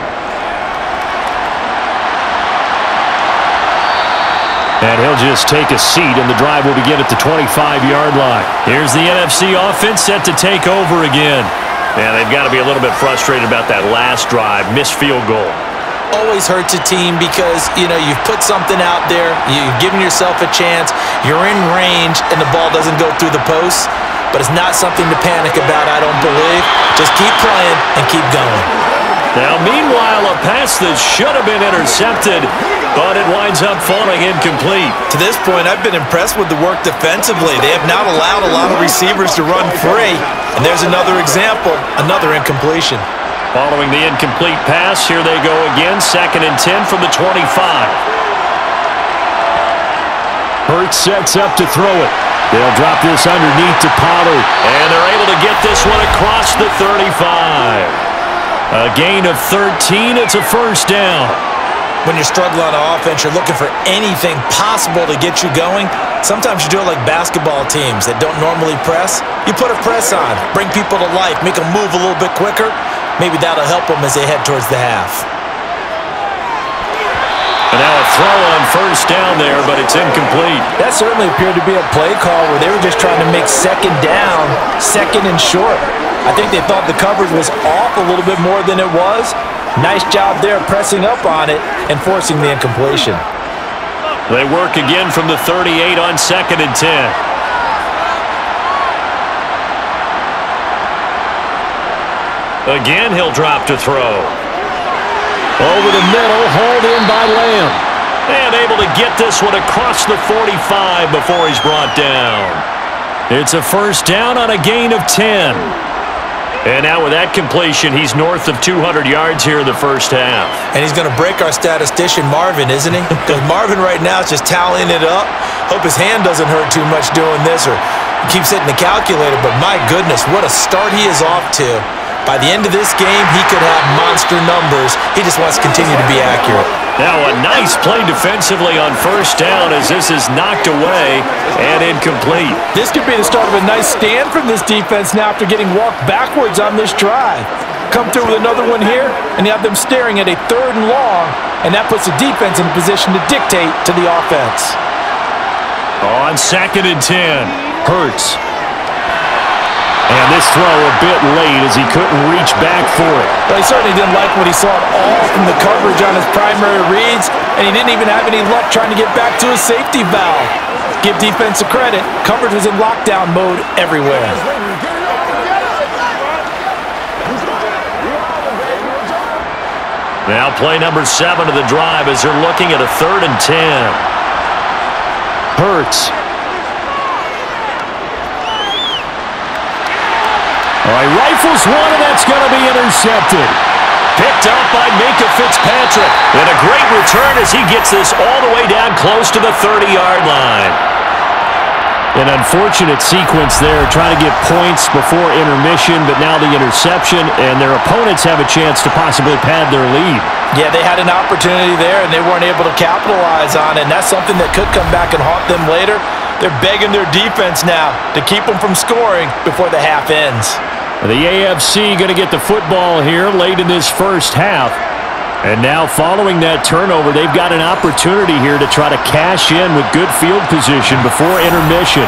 And he'll just take a seat, and the drive will begin at the 25-yard line. Here's the NFC offense set to take over again. Man, they've got to be a little bit frustrated about that last drive, missed field goal. Always hurts a team because, you've put something out there, you've given yourself a chance, you're in range, and the ball doesn't go through the post. But it's not something to panic about, I don't believe. Just keep playing and keep going. Now, meanwhile, a pass that should have been intercepted, but it winds up falling incomplete. To this point, I've been impressed with the work defensively. They have not allowed a lot of receivers to run free. And there's another example, another incompletion. Following the incomplete pass, here they go again, 2nd and 10 from the 25. Hurts sets up to throw it. They'll drop this underneath to Pollard. And they're able to get this one across the 35. A gain of 13. It's a first down. When you're struggling on offense, you're looking for anything possible to get you going. Sometimes you do it like basketball teams that don't normally press. You put a press on, bring people to life, make them move a little bit quicker. Maybe that'll help them as they head towards the half. And now a throw on first down there, but it's incomplete. That certainly appeared to be a play call where they were just trying to make second down, second and short. I think they thought the coverage was off a little bit more than it was. Nice job there pressing up on it and forcing the incompletion. They work again from the 38 on 2nd and 10. Again, he'll drop to throw. Over the middle, hauled in by Lamb. And able to get this one across the 45 before he's brought down. It's a first down on a gain of 10. And now with that completion, he's north of 200 yards here in the first half. And he's going to break our statistician, Marvin, isn't he? Because Marvin right now is just tallying it up. Hope his hand doesn't hurt too much doing this, or he keeps hitting the calculator. But my goodness, what a start he is off to. By the end of this game, he could have monster numbers. He just wants to continue to be accurate. Now a nice play defensively on first down as this is knocked away and incomplete. This could be the start of a nice stand from this defense now after getting walked backwards on this drive. Come through with another one here, and you have them staring at a 3rd and long, and that puts the defense in a position to dictate to the offense. On 2nd and 10, Hurts. And this throw a bit late as he couldn't reach back for it. Well, he certainly didn't like what he saw at all from the coverage on his primary reads, and he didn't even have any luck trying to get back to his safety valve. Give defense a credit. Coverage was in lockdown mode everywhere. Now play number 7 of the drive as they're looking at a 3rd and 10. Hurts. He rifles one, and that's going to be intercepted. Picked up by Minka Fitzpatrick. And a great return as he gets this all the way down close to the 30-yard line. An unfortunate sequence there, trying to get points before intermission, but now the interception, and their opponents have a chance to possibly pad their lead. Yeah, they had an opportunity there, and they weren't able to capitalize on it, and that's something that could come back and haunt them later. They're begging their defense now to keep them from scoring before the half ends. The AFC going to get the football here late in this first half. And now following that turnover, they've got an opportunity here to try to cash in with good field position before intermission.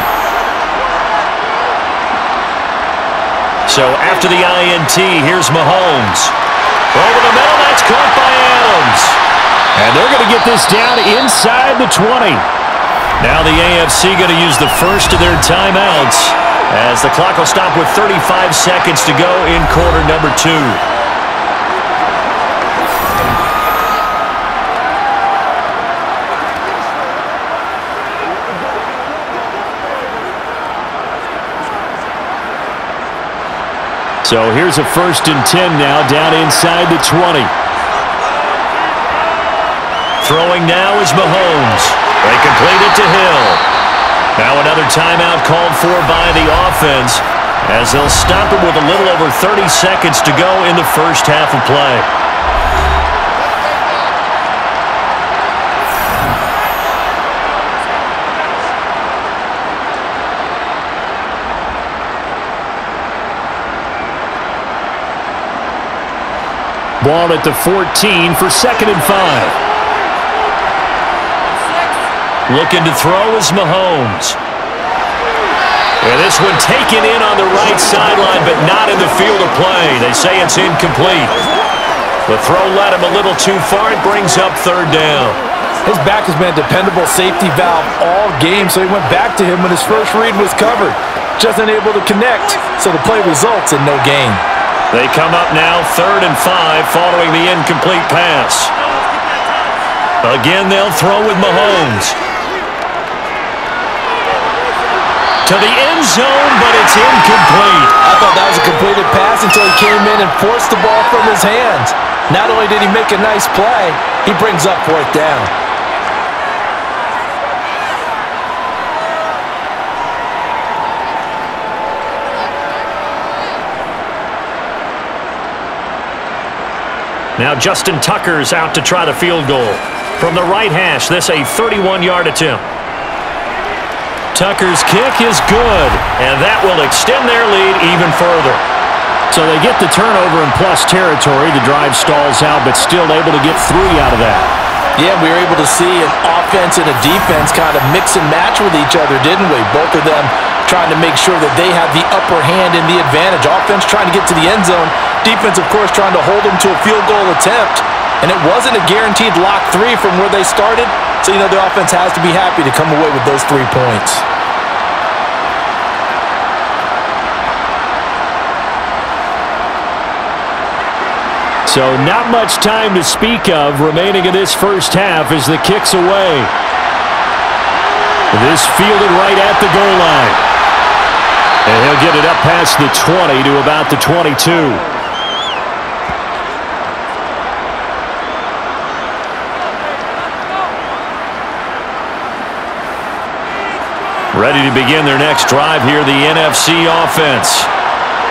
So after the INT, here's Mahomes. Over the middle, that's caught by Adams. And they're going to get this down inside the 20. Now the AFC going to use the first of their timeouts as the clock will stop with 35 seconds to go in quarter number 2. So here's a 1st and 10 now down inside the 20. Throwing now is Mahomes. They complete it to Hill. Now another timeout called for by the offense as they'll stop it with a little over 30 seconds to go in the first half of play. Ball at the 14 for 2nd and 5. Looking to throw is Mahomes. And this one taken in on the right sideline, but not in the field of play. They say it's incomplete. The throw led him a little too far. It brings up 3rd down. His back has been a dependable safety valve all game, so he went back to him when his first read was covered. Just unable to connect, so the play results in no gain. They come up now 3rd and 5 following the incomplete pass. Again, they'll throw with Mahomes. To the end zone, but it's incomplete. I thought that was a completed pass until he came in and forced the ball from his hands. Not only did he make a nice play, he brings up 4th down. Now Justin Tucker's out to try the field goal. From the right hash, this a 31-yard attempt. Tucker's kick is good, and that will extend their lead even further. So they get the turnover in plus territory. The drive stalls out, but still able to get 3 out of that. Yeah, we were able to see an offense and a defense kind of mix and match with each other, didn't we? Both of them trying to make sure that they have the upper hand and the advantage. Offense trying to get to the end zone. Defense, of course, trying to hold them to a field goal attempt. And it wasn't a guaranteed lock 3 from where they started. So, you know, the offense has to be happy to come away with those 3 points. So not much time to speak of remaining in this first half as the kick's away. This fielded right at the goal line. And he'll get it up past the 20 to about the 22. Ready to begin their next drive here, the NFC offense.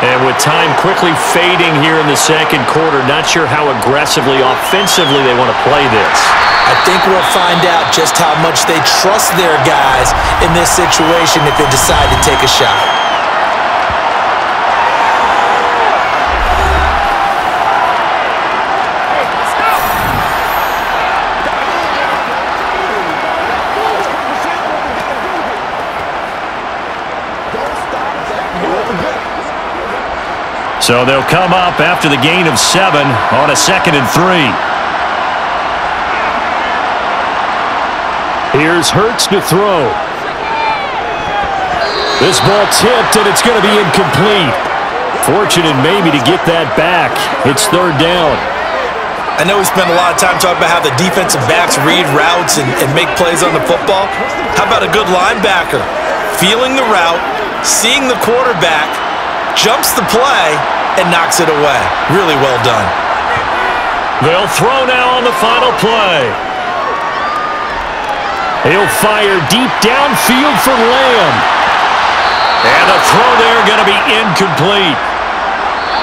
And with time quickly fading here in the second quarter, not sure how aggressively, offensively they want to play this. I think we'll find out just how much they trust their guys in this situation if they decide to take a shot. So they'll come up after the gain of 7 on a 2nd and 3. Here's Hurts to throw. This ball tipped, and it's going to be incomplete. Fortunate maybe to get that back. It's 3rd down. I know we spent a lot of time talking about how the defensive backs read routes and make plays on the football. How about a good linebacker? Feeling the route, seeing the quarterback, jumps the play, and knocks it away. Really well done. They'll throw now on the final play. He'll fire deep downfield for Lamb. And the throw there going to be incomplete.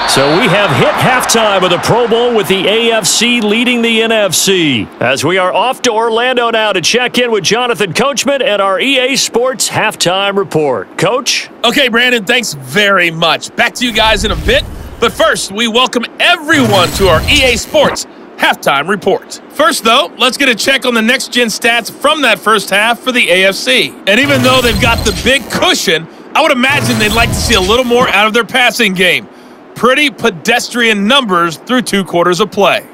So we have hit halftime of the Pro Bowl with the AFC leading the NFC. As we are off to Orlando now to check in with Jonathan Coachman and our EA Sports halftime report. Coach? Okay, Brandon, thanks very much. Back to you guys in a bit. But first, we welcome everyone to our EA Sports halftime report. First, though, let's get a check on the next-gen stats from that first half for the AFC. And even though they've got the big cushion, I would imagine they'd like to see a little more out of their passing game. Pretty pedestrian numbers through 2 quarters of play.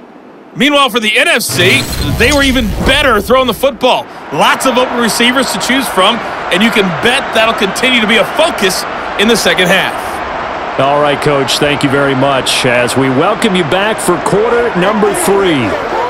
Meanwhile, for the NFC, they were even better throwing the football. Lots of open receivers to choose from, and you can bet that'll continue to be a focus in the second half. All right, Coach, thank you very much as we welcome you back for quarter number 3.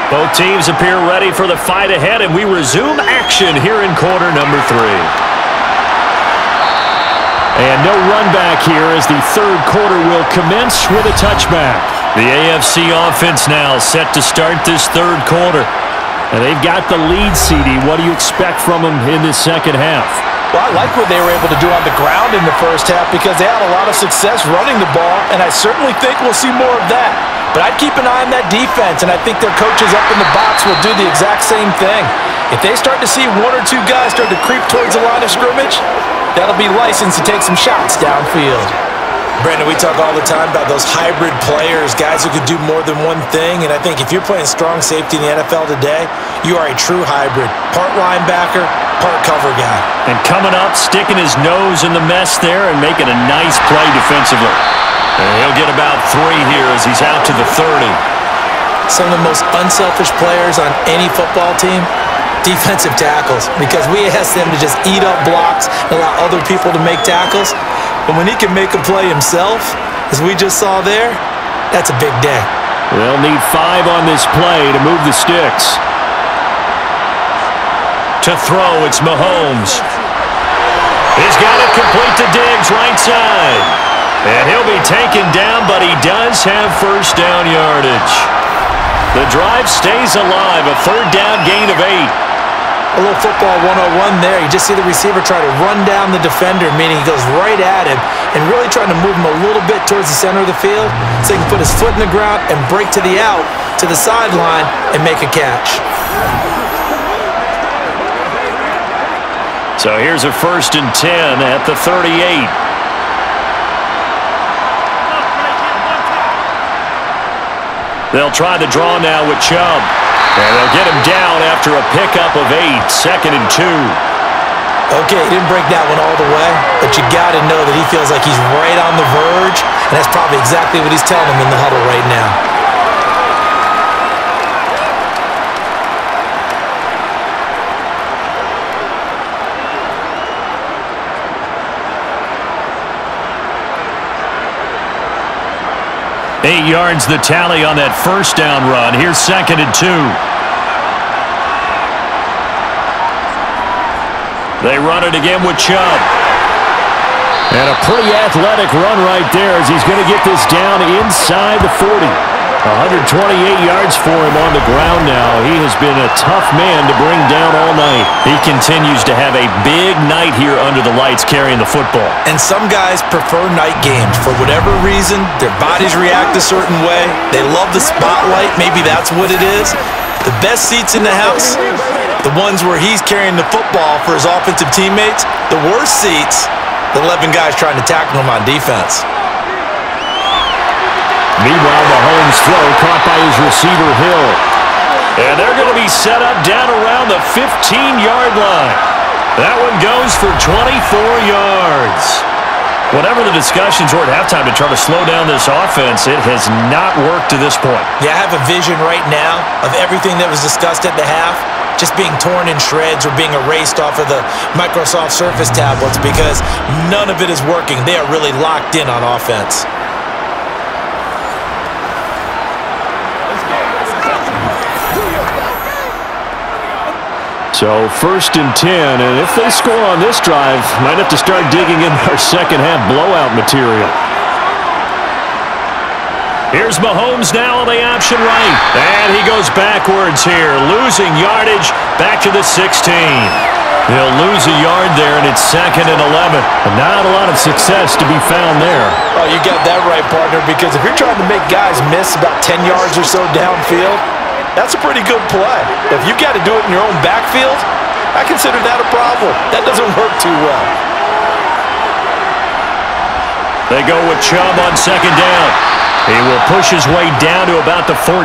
Both teams appear ready for the fight ahead, and we resume action here in quarter number 3. And no run back here as the third quarter will commence with a touchback. The AFC offense now set to start this third quarter. And they've got the lead, CD. What do you expect from them in this second half? Well, I like what they were able to do on the ground in the first half because they had a lot of success running the ball, and I certainly think we'll see more of that. But I'd keep an eye on that defense, and I think their coaches up in the box will do the exact same thing. If they start to see 1 or 2 guys start to creep towards the line of scrimmage, that'll be licensed to take some shots downfield. Brandon, we talk all the time about those hybrid players, guys who could do more than one thing, and I think if you're playing strong safety in the NFL today, you are a true hybrid. Part linebacker, part cover guy. And coming up, sticking his nose in the mess there and making a nice play defensively. And he'll get about 3 here as he's out to the 30. Some of the most unselfish players on any football team, defensive tackles, because we ask them to just eat up blocks and allow other people to make tackles. But when he can make a play himself, as we just saw there, that's a big day. They'll need 5 on this play to move the sticks. To throw, it's Mahomes. He's got it complete to Diggs, right side. And he'll be taken down, but he does have first down yardage. The drive stays alive, a third down gain of 8. A little football 101 there. You just see the receiver try to run down the defender, meaning he goes right at him and really trying to move him a little bit towards the center of the field so he can put his foot in the ground and break to the out, to the sideline, and make a catch. So here's a 1st and 10 at the 38. They'll try the draw now with Chubb. And they'll get him down after a pickup of 8, 2nd and 2. Okay, he didn't break that one all the way, but you got to know that he feels like he's right on the verge, and that's probably exactly what he's telling him in the huddle right now. Eight yards the tally on that first down run. Here's 2nd and 2. They run it again with Chubb. And a pretty athletic run right there as he's going to get this down inside the 40. 128 yards for him on the ground now. He has been a tough man to bring down all night. He continues to have a big night here under the lights carrying the football. And some guys prefer night games. For whatever reason, their bodies react a certain way. They love the spotlight. Maybe that's what it is. The best seats in the house, the ones where he's carrying the football for his offensive teammates. The worst seats, the 11 guys trying to tackle him on defense. Meanwhile, Mahomes' throw caught by his receiver, Hill. And they're going to be set up down around the 15-yard line. That one goes for 24 yards. Whatever the discussions were at halftime to try to slow down this offense, it has not worked to this point. Yeah, I have a vision right now of everything that was discussed at the half just being torn in shreds or being erased off of the Microsoft Surface tablets because none of it is working. They are really locked in on offense. So 1st and 10, and if they score on this drive, might have to start digging in our second half blowout material. Here's Mahomes now on the option right. And he goes backwards here, losing yardage back to the 16. He'll lose a yard there, and it's 2nd and 11. Not a lot of success to be found there. Oh, you got that right, partner, because if you're trying to make guys miss about 10 yards or so downfield, that's a pretty good play. If you've got to do it in your own backfield, I consider that a problem. That doesn't work too well. They go with Chubb on 2nd down. He will push his way down to about the 14.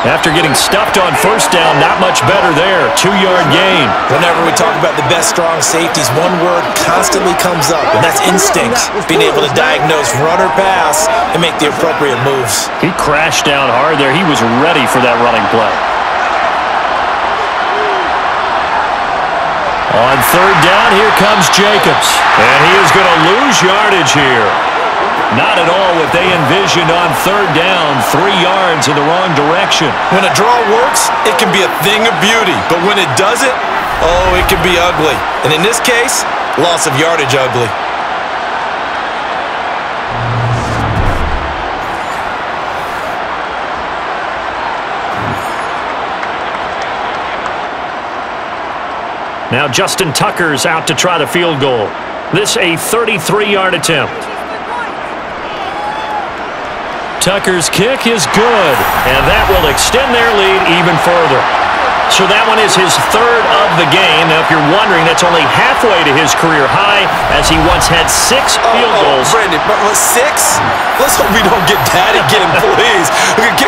After getting stuffed on 1st down, not much better there. 2-yard gain. Whenever we talk about the best strong safeties, one word constantly comes up, and that's instincts. Being able to diagnose run or pass and make the appropriate moves. He crashed down hard there. He was ready for that running play. On 3rd down, here comes Jacobs. And he is going to lose yardage here. Not at all what they envisioned on 3rd down. 3 yards in the wrong direction. When a draw works, it can be a thing of beauty. But when it doesn't, oh, it can be ugly. And in this case, loss of yardage ugly. Now Justin Tucker's out to try the field goal. This a 33-yard attempt. Tucker's kick is good, and that will extend their lead even further. So that one is his 3rd of the game. Now, if you're wondering, that's only halfway to his career high, as he once had 6 field goals. Brandon, but 6? Let's hope we don't get that again, please.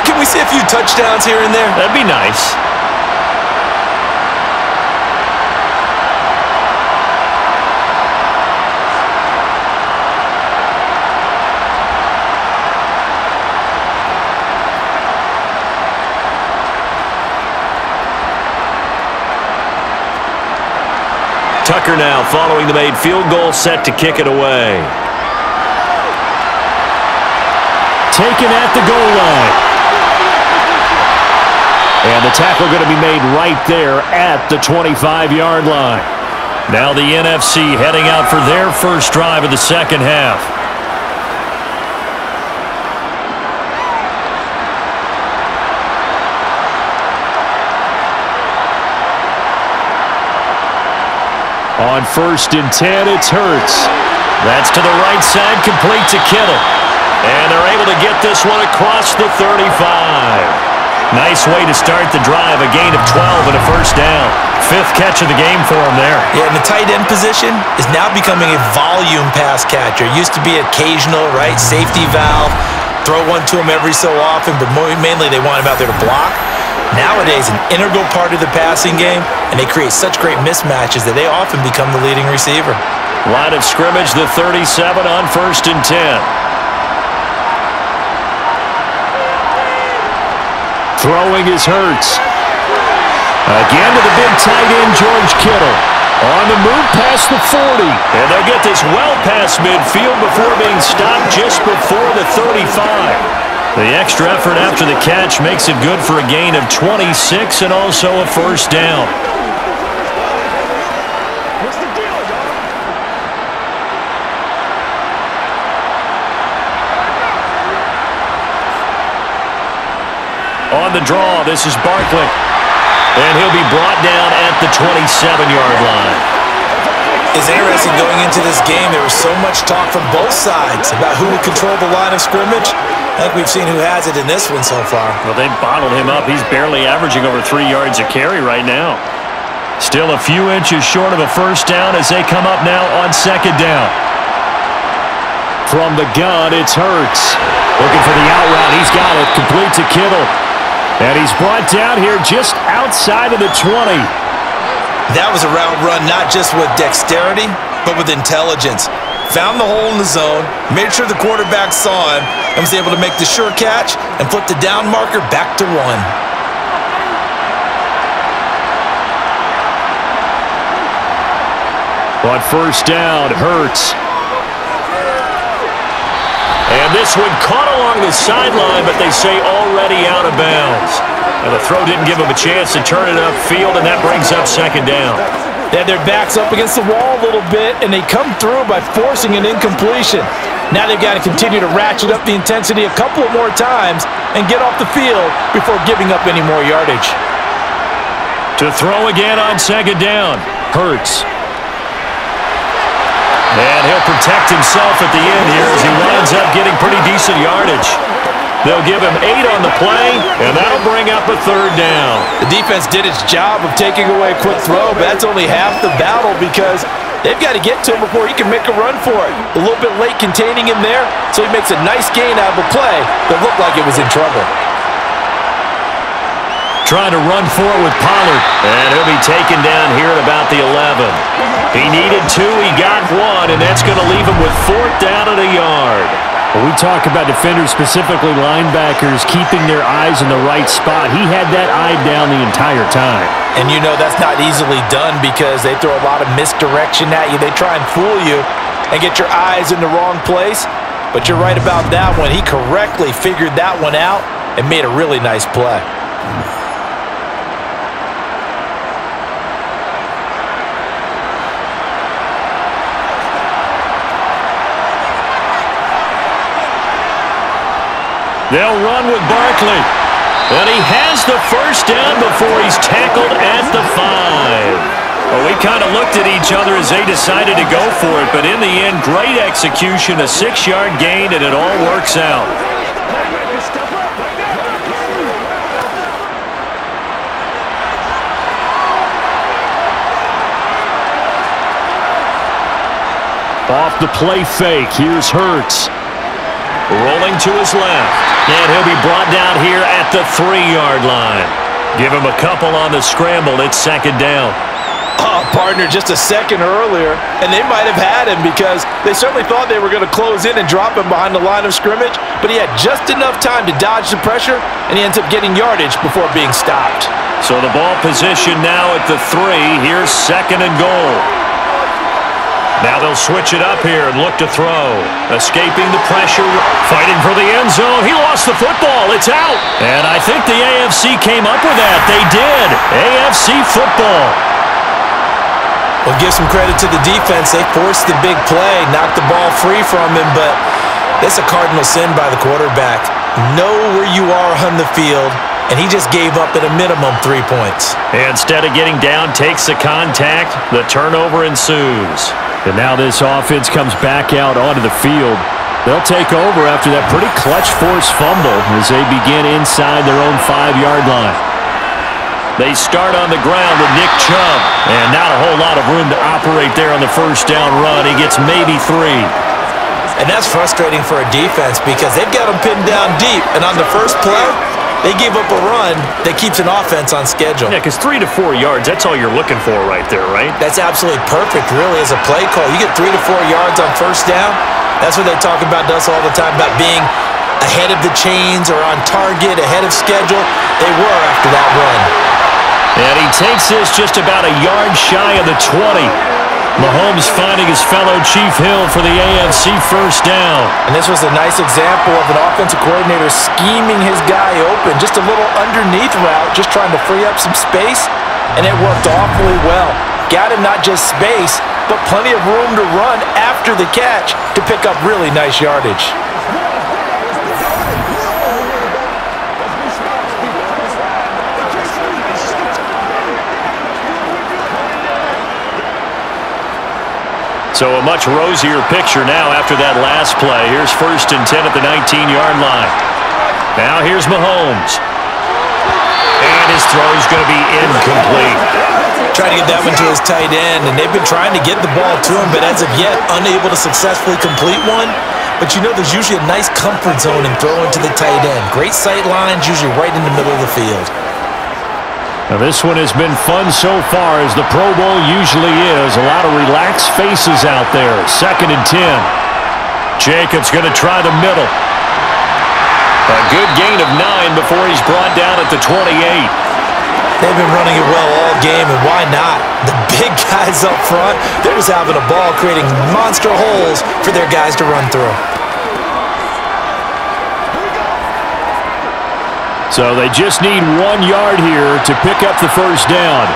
Can we see a few touchdowns here and there? That'd be nice. Tucker now following the made field goal, set to kick it away. Taken at the goal line. And the tackle going to be made right there at the 25-yard line. Now the NFC heading out for their first drive of the 2nd half. On 1st and 10, it's Hurts. That's to the right side, complete to Kittle. And they're able to get this one across the 35. Nice way to start the drive, a gain of 12 and a 1st down. 5th catch of the game for him there. Yeah, and the tight end position is now becoming a volume pass catcher. Used to be occasional, right, safety valve. Throw one to him every so often, but mainly they want him out there to block. Nowadays, an integral part of the passing game, and they create such great mismatches that they often become the leading receiver. Line of scrimmage, the 37 on 1st and 10. Throwing is Hurts. Again to the big tight end, George Kittle. On the move past the 40. And they'll get this well past midfield before being stopped just before the 35. The extra effort after the catch makes it good for a gain of 26 and also a 1st down. What's the deal, dog? On the draw, this is Barkley. And he'll be brought down at the 27-yard line. It's interesting going into this game. There was so much talk from both sides about who would control the line of scrimmage. I think we've seen who has it in this one so far. Well, they bottled him up. He's barely averaging over 3 yards a carry right now. Still a few inches short of a 1st down as they come up now on 2nd down. From the gun, it's Hurts. Looking for the out route. He's got it. Complete to Kittle. And he's brought down here just outside of the 20. That was a route run not just with dexterity, but with intelligence. Found the hole in the zone, made sure the quarterback saw him, and was able to make the sure catch and flip the down marker back to 1. On 1st down, Hurts. And this one caught along the sideline, but they say already out of bounds. And the throw didn't give him a chance to turn it upfield, and that brings up 2nd down. They had their backs up against the wall a little bit, and they come through by forcing an incompletion. Now they've got to continue to ratchet up the intensity a couple of more times and get off the field before giving up any more yardage. To throw again on 2nd down. Hurts. And he'll protect himself at the end here as he winds up getting pretty decent yardage. They'll give him 8 on the play, and that'll bring up a 3rd down. The defense did its job of taking away a quick throw, but that's only half the battle because they've got to get to him before he can make a run for it. A little bit late containing him there, so he makes a nice gain out of a play that looked like it was in trouble. Trying to run for it with Pollard, and he'll be taken down here at about the 11. He needed 2, he got 1, and that's going to leave him with 4th down at a yard. When we talk about defenders, specifically linebackers, keeping their eyes in the right spot, he had that eye down the entire time. And you know that's not easily done because they throw a lot of misdirection at you. They try and fool you and get your eyes in the wrong place. But you're right about that one. He correctly figured that one out and made a really nice play. They'll run with Barkley. And he has the 1st down before he's tackled at the 5. Well, we kind of looked at each other as they decided to go for it, but in the end, great execution, a 6-yard gain, and it all works out. Off the play fake, here's Hurts. Rolling to his left. And he'll be brought down here at the 3-yard line. Give him a couple on the scramble. It's 2nd down. Partner, just a second earlier, and they might have had him because they certainly thought they were going to close in and drop him behind the line of scrimmage, but he had just enough time to dodge the pressure, and he ends up getting yardage before being stopped. So the ball position now at the 3. Here's 2nd and goal. Now they'll switch it up here and look to throw. Escaping the pressure, fighting for the end zone. He lost the football. It's out. And I think the AFC came up with that. They did. AFC football. Well, give some credit to the defense. They forced the big play, knocked the ball free from him, but it's a cardinal sin by the quarterback. Know where you are on the field, and he just gave up at a minimum 3 points. Instead of getting down, takes the contact. The turnover ensues. And now this offense comes back out onto the field. They'll take over after that pretty clutch force fumble as they begin inside their own 5-yard line. They start on the ground with Nick Chubb. And not a whole lot of room to operate there on the 1st down run. He gets maybe 3. And that's frustrating for a defense because they've got them pinned down deep. And on the first play, they give up a run that keeps an offense on schedule. Yeah, because 3 to 4 yards, that's all you're looking for right there, right? That's absolutely perfect, really, as a play call. You get 3 to 4 yards on 1st down. That's what they talk about us all the time, about being ahead of the chains or on target, ahead of schedule. They were after that run. And he takes this just about a yard shy of the 20. Mahomes finding his fellow Chief Hill for the AFC 1st down. And this was a nice example of an offensive coordinator scheming his guy open. Just a little underneath route, just trying to free up some space, and it worked awfully well. Got him not just space, but plenty of room to run after the catch to pick up really nice yardage. So a much rosier picture now after that last play. Here's 1st and 10 at the 19-yard line. Now here's Mahomes. And his throw's going to be incomplete. Trying to get that one to his tight end, and they've been trying to get the ball to him, but as of yet, unable to successfully complete one. But you know there's usually a nice comfort zone in throwing to the tight end. Great sight lines, usually right in the middle of the field. Now this one has been fun so far, as the Pro Bowl usually is. A lot of relaxed faces out there. 2nd and 10. Jacobs going to try the middle. A good gain of 9 before he's brought down at the 28. They've been running it well all game, and why not? The big guys up front, they're just having a ball, creating monster holes for their guys to run through. So they just need 1 yard here to pick up the 1st down.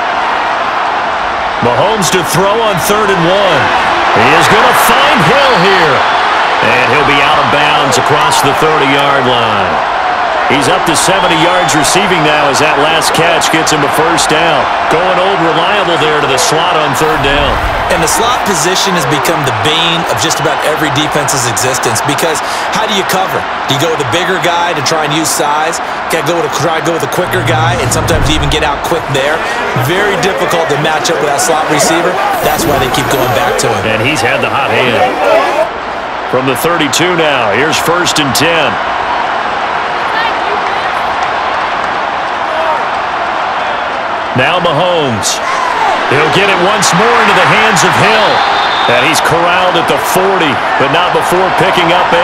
Mahomes to throw on 3rd and 1. He is going to find Hill here. And he'll be out of bounds across the 30-yard line. He's up to 70 yards receiving now as that last catch gets him a first down. Going old reliable there to the slot on third down. And the slot position has become the bane of just about every defense's existence because how do you cover? Do you go with a bigger guy to try and use size? Try to go with a quicker guy and sometimes even get out quick there. Very difficult to match up with that slot receiver. That's why they keep going back to him. And he's had the hot hand. From the 32 now, here's 1st and 10. Now Mahomes. He'll get it once more into the hands of Hill. And he's corralled at the 40, but not before picking up 8.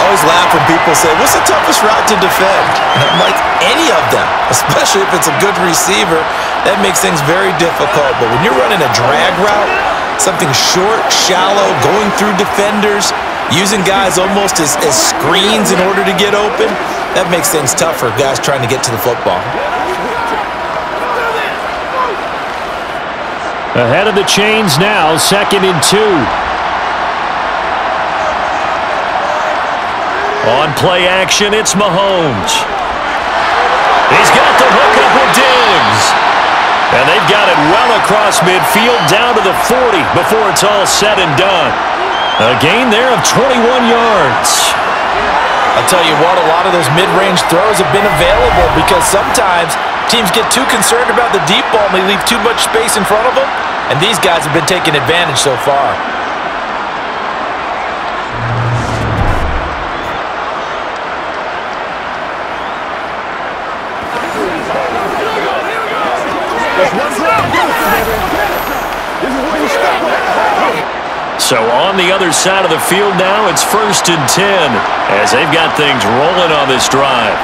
Always laugh when people say, what's the toughest route to defend? And I'm like, any of them, especially if it's a good receiver. That makes things very difficult. But when you're running a drag route, something short, shallow, going through defenders, using guys almost as screens in order to get open, that makes things tough for guys trying to get to the football. Ahead of the chains now, 2nd and 2. On play action, it's Mahomes. He's got the hookup with Diggs. And they've got it well across midfield down to the 40 before it's all said and done. A gain there of 21 yards. I'll tell you what, a lot of those mid-range throws have been available because sometimes teams get too concerned about the deep ball and they leave too much space in front of them, and these guys have been taking advantage so far. So on the other side of the field now, it's 1st and 10 as they've got things rolling on this drive.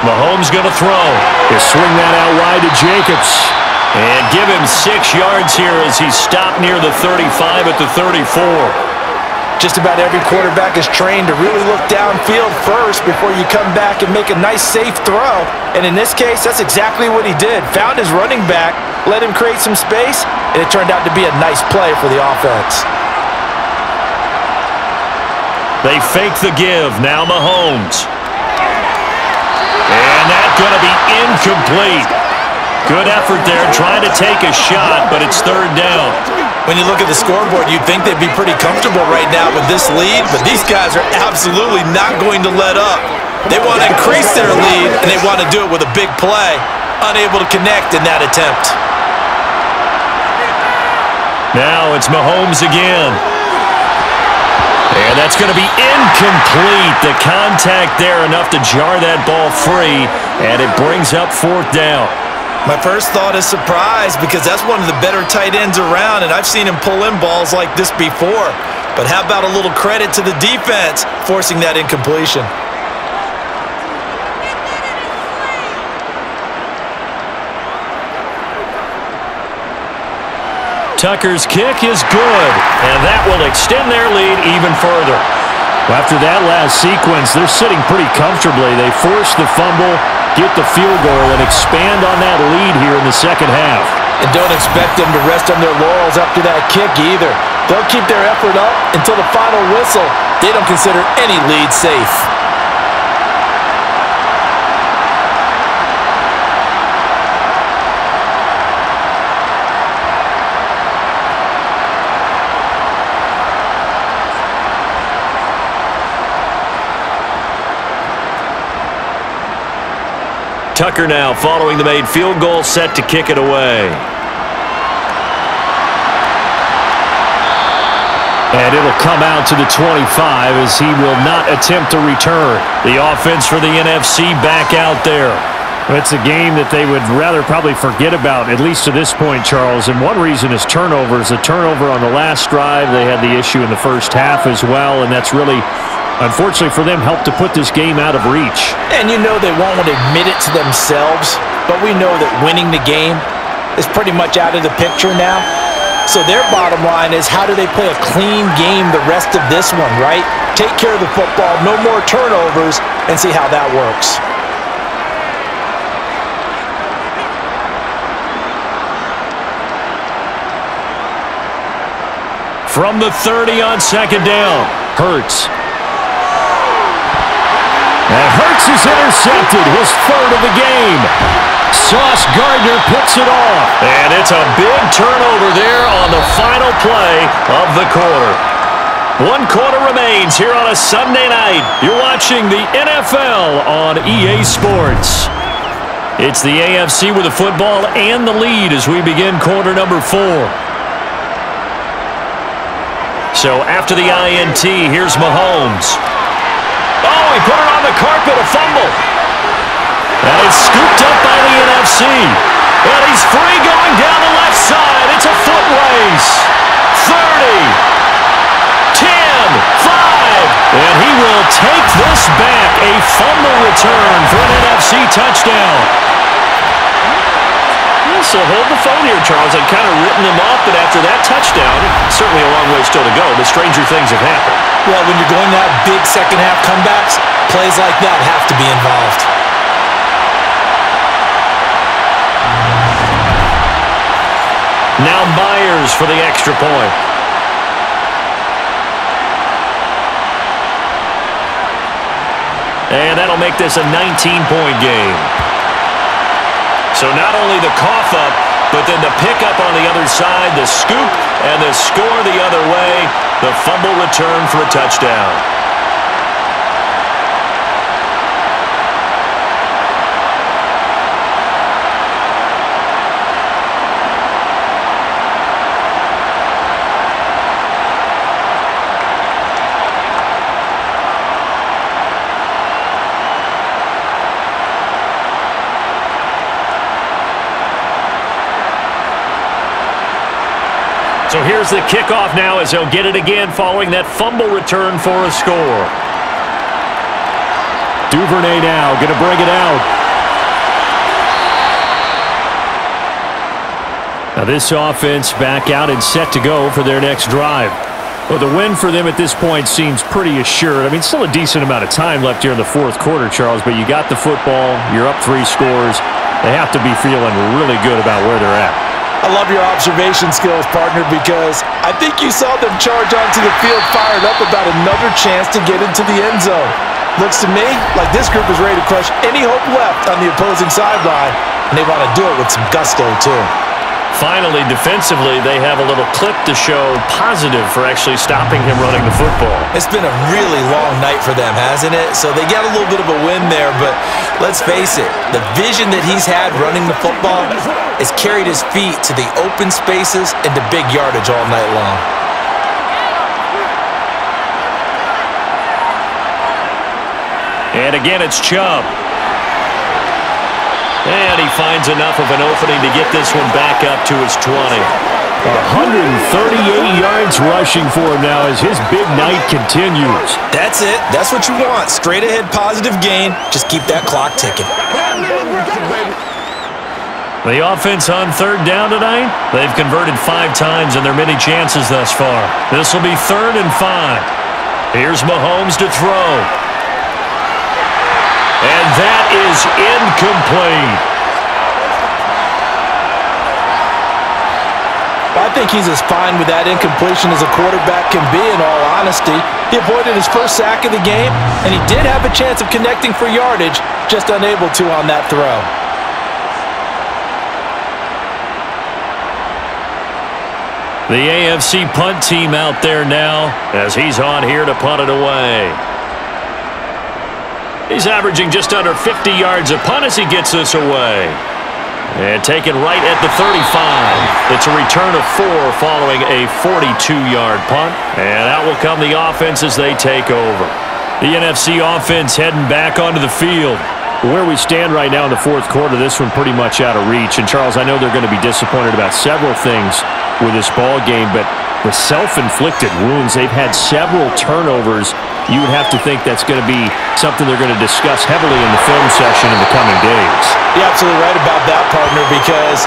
Mahomes going to throw. He'll swing that out wide to Jacobs. And give him 6 yards here as he's stopped near the 35 at the 34. Just about every quarterback is trained to really look downfield first before you come back and make a nice, safe throw. And in this case, that's exactly what he did. Found his running back, let him create some space, and it turned out to be a nice play for the offense. They fake the give. Now Mahomes. And that's going to be incomplete. Good effort there trying to take a shot, but it's 3rd down. When you look at the scoreboard, you'd think they'd be pretty comfortable right now with this lead, but these guys are absolutely not going to let up. They want to increase their lead, and they want to do it with a big play. Unable to connect in that attempt. Now it's Mahomes again. And that's going to be incomplete. The contact there enough to jar that ball free, and it brings up 4th down. My first thought is surprise because that's one of the better tight ends around, and I've seen him pull in balls like this before. But how about a little credit to the defense forcing that incompletion? Tucker's kick is good, and that will extend their lead even further. After that last sequence, they're sitting pretty comfortably. They force the fumble, get the field goal, and expand on that lead here in the second half. And don't expect them to rest on their laurels after that kick either. They'll keep their effort up until the final whistle. They don't consider any lead safe. Tucker now following the made field goal, set to kick it away. And it'll come out to the 25 as he will not attempt to return. The offense for the NFC back out there. It's a game that they would rather probably forget about, at least to this point, Charles. And one reason is turnovers. A turnover on the last drive. They had the issue in the first half as well, and that's really, unfortunately for them, helped to put this game out of reach. And you know they won't admit it to themselves, but we know that winning the game is pretty much out of the picture now. So their bottom line is, how do they play a clean game the rest of this one, right? Take care of the football, no more turnovers, and see how that works. From the 30 on second down, Hurts. And Hurts is intercepted, his third of the game. Sauce Gardner picks it off. And it's a big turnover there on the final play of the quarter. 1 quarter remains here on a Sunday night. You're watching the NFL on EA Sports. It's the AFC with the football and the lead as we begin quarter number 4. So after the INT, here's Mahomes. Oh, he put it on the carpet, a fumble. And it's scooped up by the NFC. And he's free going down the left side. It's a foot race. 30, 10, 5. And he will take this back. A fumble return for an NFC touchdown. So hold the phone here, Charles. I'd kind of written them off, but after that touchdown, certainly a long way still to go, but stranger things have happened. Well, when you're going to have big second-half comebacks, plays like that have to be involved. Now Myers for the extra point. And that'll make this a 19-point game. So not only the cough up, but then the pickup on the other side, the scoop, and the score the other way, the fumble return for a touchdown. So here's the kickoff now as they'll get it again following that fumble return for a score. Duvernay now going to bring it out. Now this offense back out and set to go for their next drive. Well, the win for them at this point seems pretty assured. I mean, still a decent amount of time left here in the fourth quarter, Charles, but you got the football, you're up 3 scores. They have to be feeling really good about where they're at. I love your observation skills, partner, because I think you saw them charge onto the field fired up about another chance to get into the end zone. Looks to me like this group is ready to crush any hope left on the opposing sideline, and they want to do it with some gusto, too. Finally, defensively, they have a little clip to show positive for actually stopping him running the football. It's been a really long night for them, hasn't it? So they got a little bit of a win there, but let's face it, the vision that he's had running the football has carried his feet to the open spaces and to big yardage all night long. And again, it's Chubb. And he finds enough of an opening to get this one back up to his 20. 138 yards rushing for him now as his big night continues. That's it. That's what you want. Straight ahead positive gain. Just keep that clock ticking. The offense on third down tonight, they've converted 5 times in their many chances thus far. This will be 3rd and 5. Here's Mahomes to throw. And that is incomplete. I think he's as fine with that incompletion as a quarterback can be, in all honesty. He avoided his first sack of the game, and he did have a chance of connecting for yardage, just unable to on that throw. The AFC punt team out there now as he's on here to punt it away. He's averaging just under 50 yards a punt as he gets this away. And taken right at the 35. It's a return of 4 following a 42-yard punt. And out will come the offense as they take over. The NFC offense heading back onto the field. Where we stand right now in the fourth quarter, this one pretty much out of reach. And, Charles, I know they're going to be disappointed about several things with this ball game, but the self-inflicted wounds, they've had several turnovers. You would have to think that's going to be something they're going to discuss heavily in the film session in the coming days. You're absolutely right about that, partner, because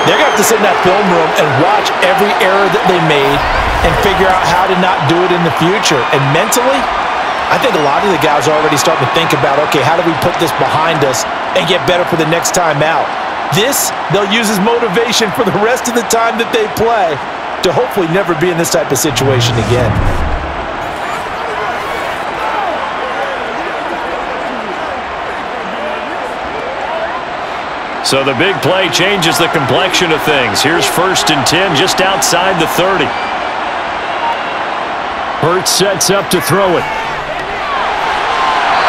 they're going to have to sit in that film room and watch every error that they made and figure out how to not do it in the future. And mentally, I think a lot of the guys are already starting to think about, okay, how do we put this behind us and get better for the next time out? This, they'll use as motivation for the rest of the time that they play to hopefully never be in this type of situation again. So the big play changes the complexion of things. Here's 1st and 10 just outside the 30. Hurts sets up to throw it.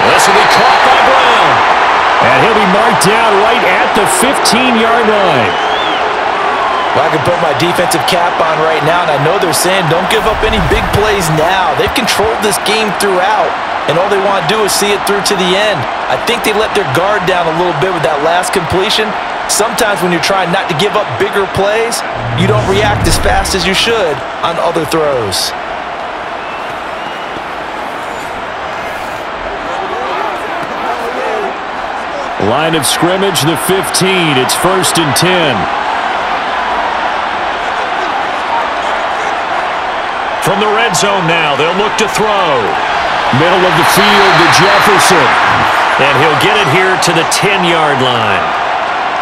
This will be caught by Brown. And he'll be marked down right at the 15-yard line. Well, I can put my defensive cap on right now, and I know they're saying don't give up any big plays now. They've controlled this game throughout, and all they want to do is see it through to the end. I think they let their guard down a little bit with that last completion. Sometimes when you're trying not to give up bigger plays, you don't react as fast as you should on other throws. Line of scrimmage, the 15. It's 1st and 10. From the red zone now, they'll look to throw. Middle of the field to Jefferson. And he'll get it here to the 10-yard line.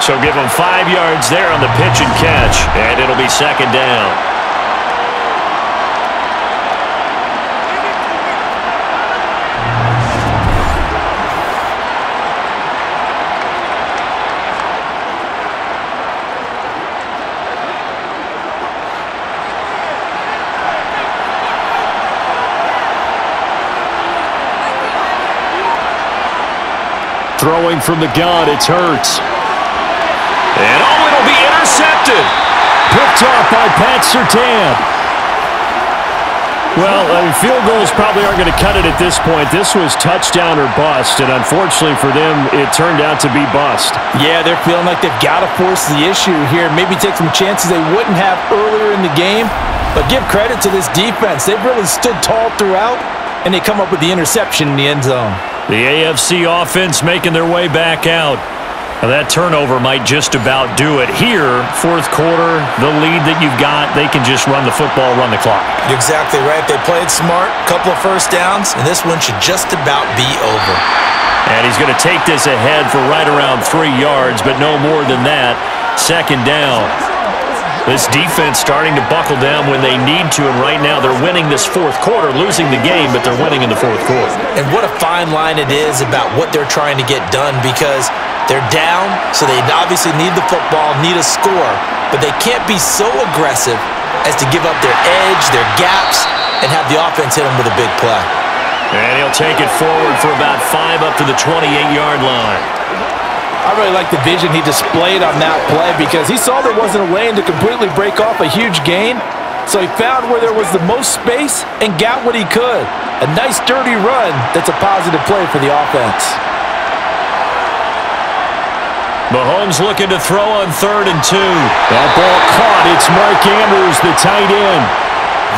So give him 5 yards there on the pitch and catch, and it'll be 2nd down. Throwing from the gun, it's Hurts. And it'll be intercepted. Picked off by Pat Surtain. Well, field goals probably aren't going to cut it at this point. This was touchdown or bust, and unfortunately for them, it turned out to be bust. Yeah, they're feeling like they've got to force the issue here. Maybe take some chances they wouldn't have earlier in the game. But give credit to this defense. They've really stood tall throughout, and they come up with the interception in the end zone. The AFC offense making their way back out. Now that turnover might just about do it. Here, 4th quarter, the lead that you've got, they can just run the football, run the clock. You're exactly right. They played smart, couple of first downs, and this one should just about be over. And he's going to take this ahead for right around 3 yards, but no more than that. 2nd down. This defense starting to buckle down when they need to, and right now they're winning this 4th quarter, losing the game, but they're winning in the 4th quarter. And what a fine line it is about what they're trying to get done, because they're down, so they obviously need the football, need a score, but they can't be so aggressive as to give up their edge, their gaps, and have the offense hit them with a big play. And he'll take it forward for about 5 up to the 28-yard line. I really like the vision he displayed on that play, because he saw there wasn't a lane to completely break off a huge gain. So he found where there was the most space and got what he could. A nice, dirty run that's a positive play for the offense. Mahomes looking to throw on 3rd and 2. That ball caught. It's Mark Andrews, the tight end.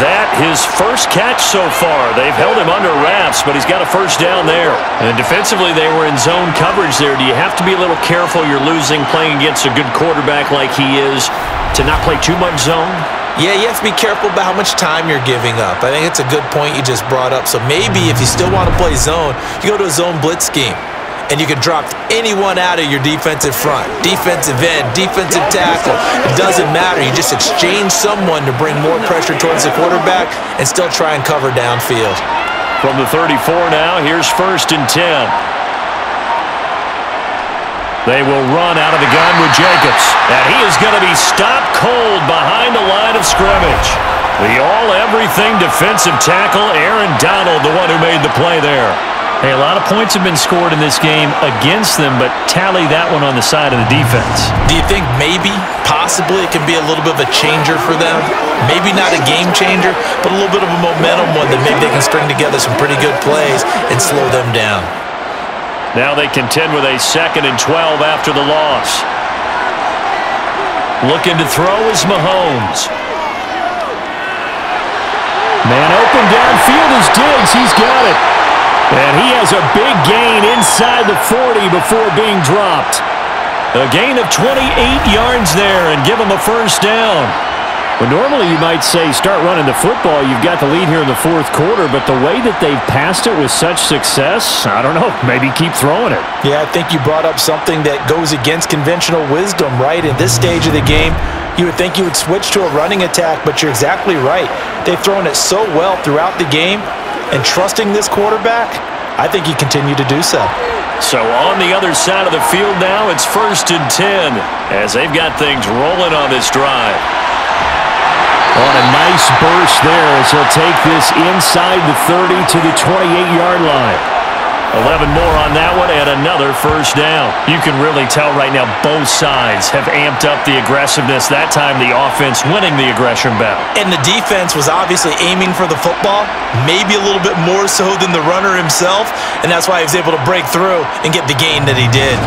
That his first catch so far. They've held him under wraps, but he's got a first down there. And defensively, they were in zone coverage there. Do you have to be a little careful? You're losing, playing against a good quarterback like he is, to not play too much zone? Yeah, you have to be careful about how much time you're giving up. I think it's a good point you just brought up. So maybe if you still want to play zone, you go to a zone blitz scheme. And you can drop anyone out of your defensive front, defensive end, defensive tackle. It doesn't matter. You just exchange someone to bring more pressure towards the quarterback and still try and cover downfield. From the 34 now, here's 1st and 10. They will run out of the gun with Jacobs. And he is going to be stopped cold behind the line of scrimmage. The all-everything defensive tackle, Aaron Donald, the one who made the play there. Hey, a lot of points have been scored in this game against them, but tally that one on the side of the defense. Do you think maybe, possibly, it can be a little bit of a changer for them? Maybe not a game changer, but a little bit of a momentum one that maybe they can string together some pretty good plays and slow them down. Now they contend with a 2nd and 12 after the loss. Looking to throw is Mahomes. Man open downfield is Diggs. He's got it. And he has a big gain inside the 40 before being dropped. A gain of 28 yards there and give him a first down. Well, normally you might say start running the football. You've got the lead here in the 4th quarter, but the way that they've passed it with such success, I don't know, maybe keep throwing it. Yeah, I think you brought up something that goes against conventional wisdom, right? In this stage of the game, you would think you would switch to a running attack, but you're exactly right. They've thrown it so well throughout the game, and trusting this quarterback, I think he continued to do so. So on the other side of the field now, it's 1st and 10 as they've got things rolling on this drive. On a nice burst there as he'll take this inside the 30 to the 28-yard line. 11 more on that one and another first down. You can really tell right now both sides have amped up the aggressiveness. That time the offense winning the aggression battle. And the defense was obviously aiming for the football, maybe a little bit more so than the runner himself, and that's why he was able to break through and get the gain that he did.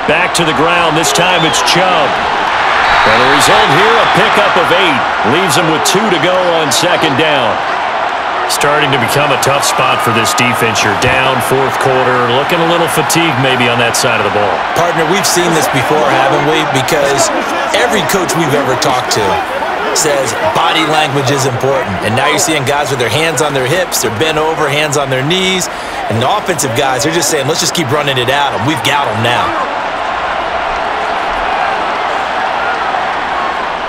Back to the ground. This time it's Chubb. And the result here, a pickup of 8. Leaves him with 2 to go on 2nd down. Starting to become a tough spot for this defense. You're down 4th quarter. Looking a little fatigued maybe on that side of the ball. Partner, we've seen this before, haven't we? Because every coach we've ever talked to says body language is important. And now you're seeing guys with their hands on their hips, they're bent over, hands on their knees. And the offensive guys, they're just saying, let's just keep running it at them. We've got them now.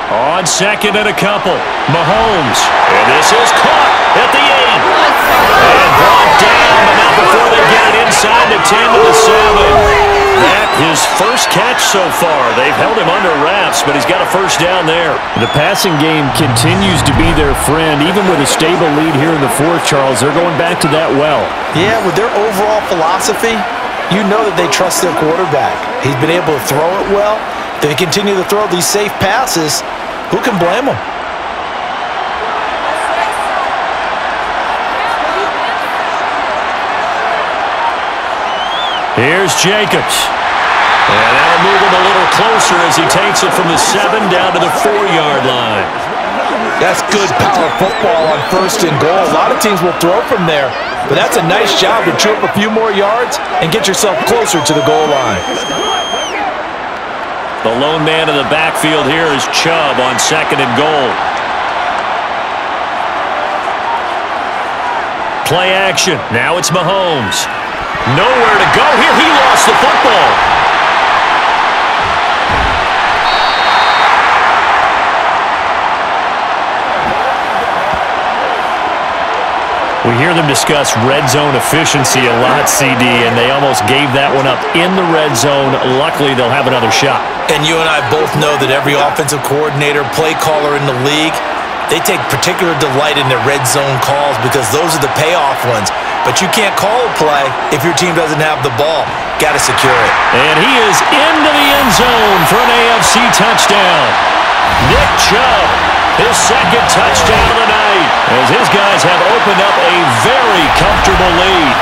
On 2nd and a couple, Mahomes. And this is caught at the 8. And brought down, but not before they get it inside the 10 to the 7. That his first catch so far. They've held him under wraps, but he's got a first down there. The passing game continues to be their friend. Even with a stable lead here in the 4th, Charles, they're going back to that well. Yeah, with their overall philosophy, you know that they trust their quarterback. He's been able to throw it well. They continue to throw these safe passes. Who can blame them? Here's Jacobs. And that'll move him a little closer as he takes it from the 7 down to the 4-yard line. That's good power football on 1st and goal. A lot of teams will throw from there, but that's a nice job to chew up a few more yards and get yourself closer to the goal line. The lone man in the backfield here is Chubb on 2nd and goal. Play action. Now it's Mahomes. Nowhere to go here. He lost the football. We hear them discuss red zone efficiency a lot, CD, and they almost gave that one up in the red zone. Luckily, they'll have another shot. And you and I both know that every offensive coordinator, play caller in the league, they take particular delight in their red zone calls because those are the payoff ones. But you can't call a play if your team doesn't have the ball. Got to secure it. And he is into the end zone for an AFC touchdown. Nick Chubb, his 2nd touchdown of the night, as his guys have opened up a very comfortable lead.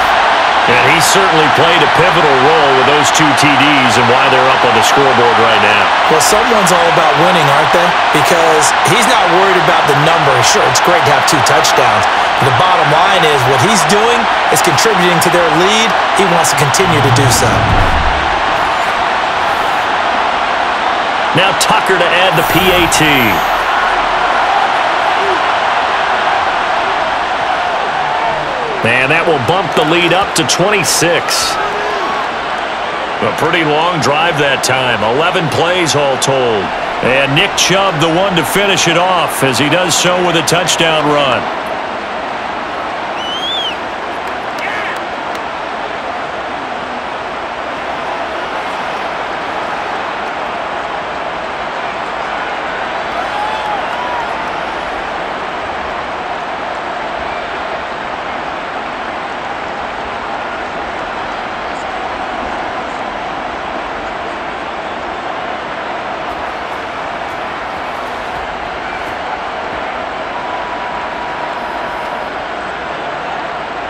And he certainly played a pivotal role with those 2 TDs and why they're up on the scoreboard right now. Well, someone's all about winning, aren't they? Because he's not worried about the number. Sure, it's great to have 2 touchdowns. But the bottom line is what he's doing is contributing to their lead. He wants to continue to do so. Now Tucker to add the PAT. And that will bump the lead up to 26. A pretty long drive that time. 11 plays all told. And Nick Chubb the one to finish it off as he does so with a touchdown run.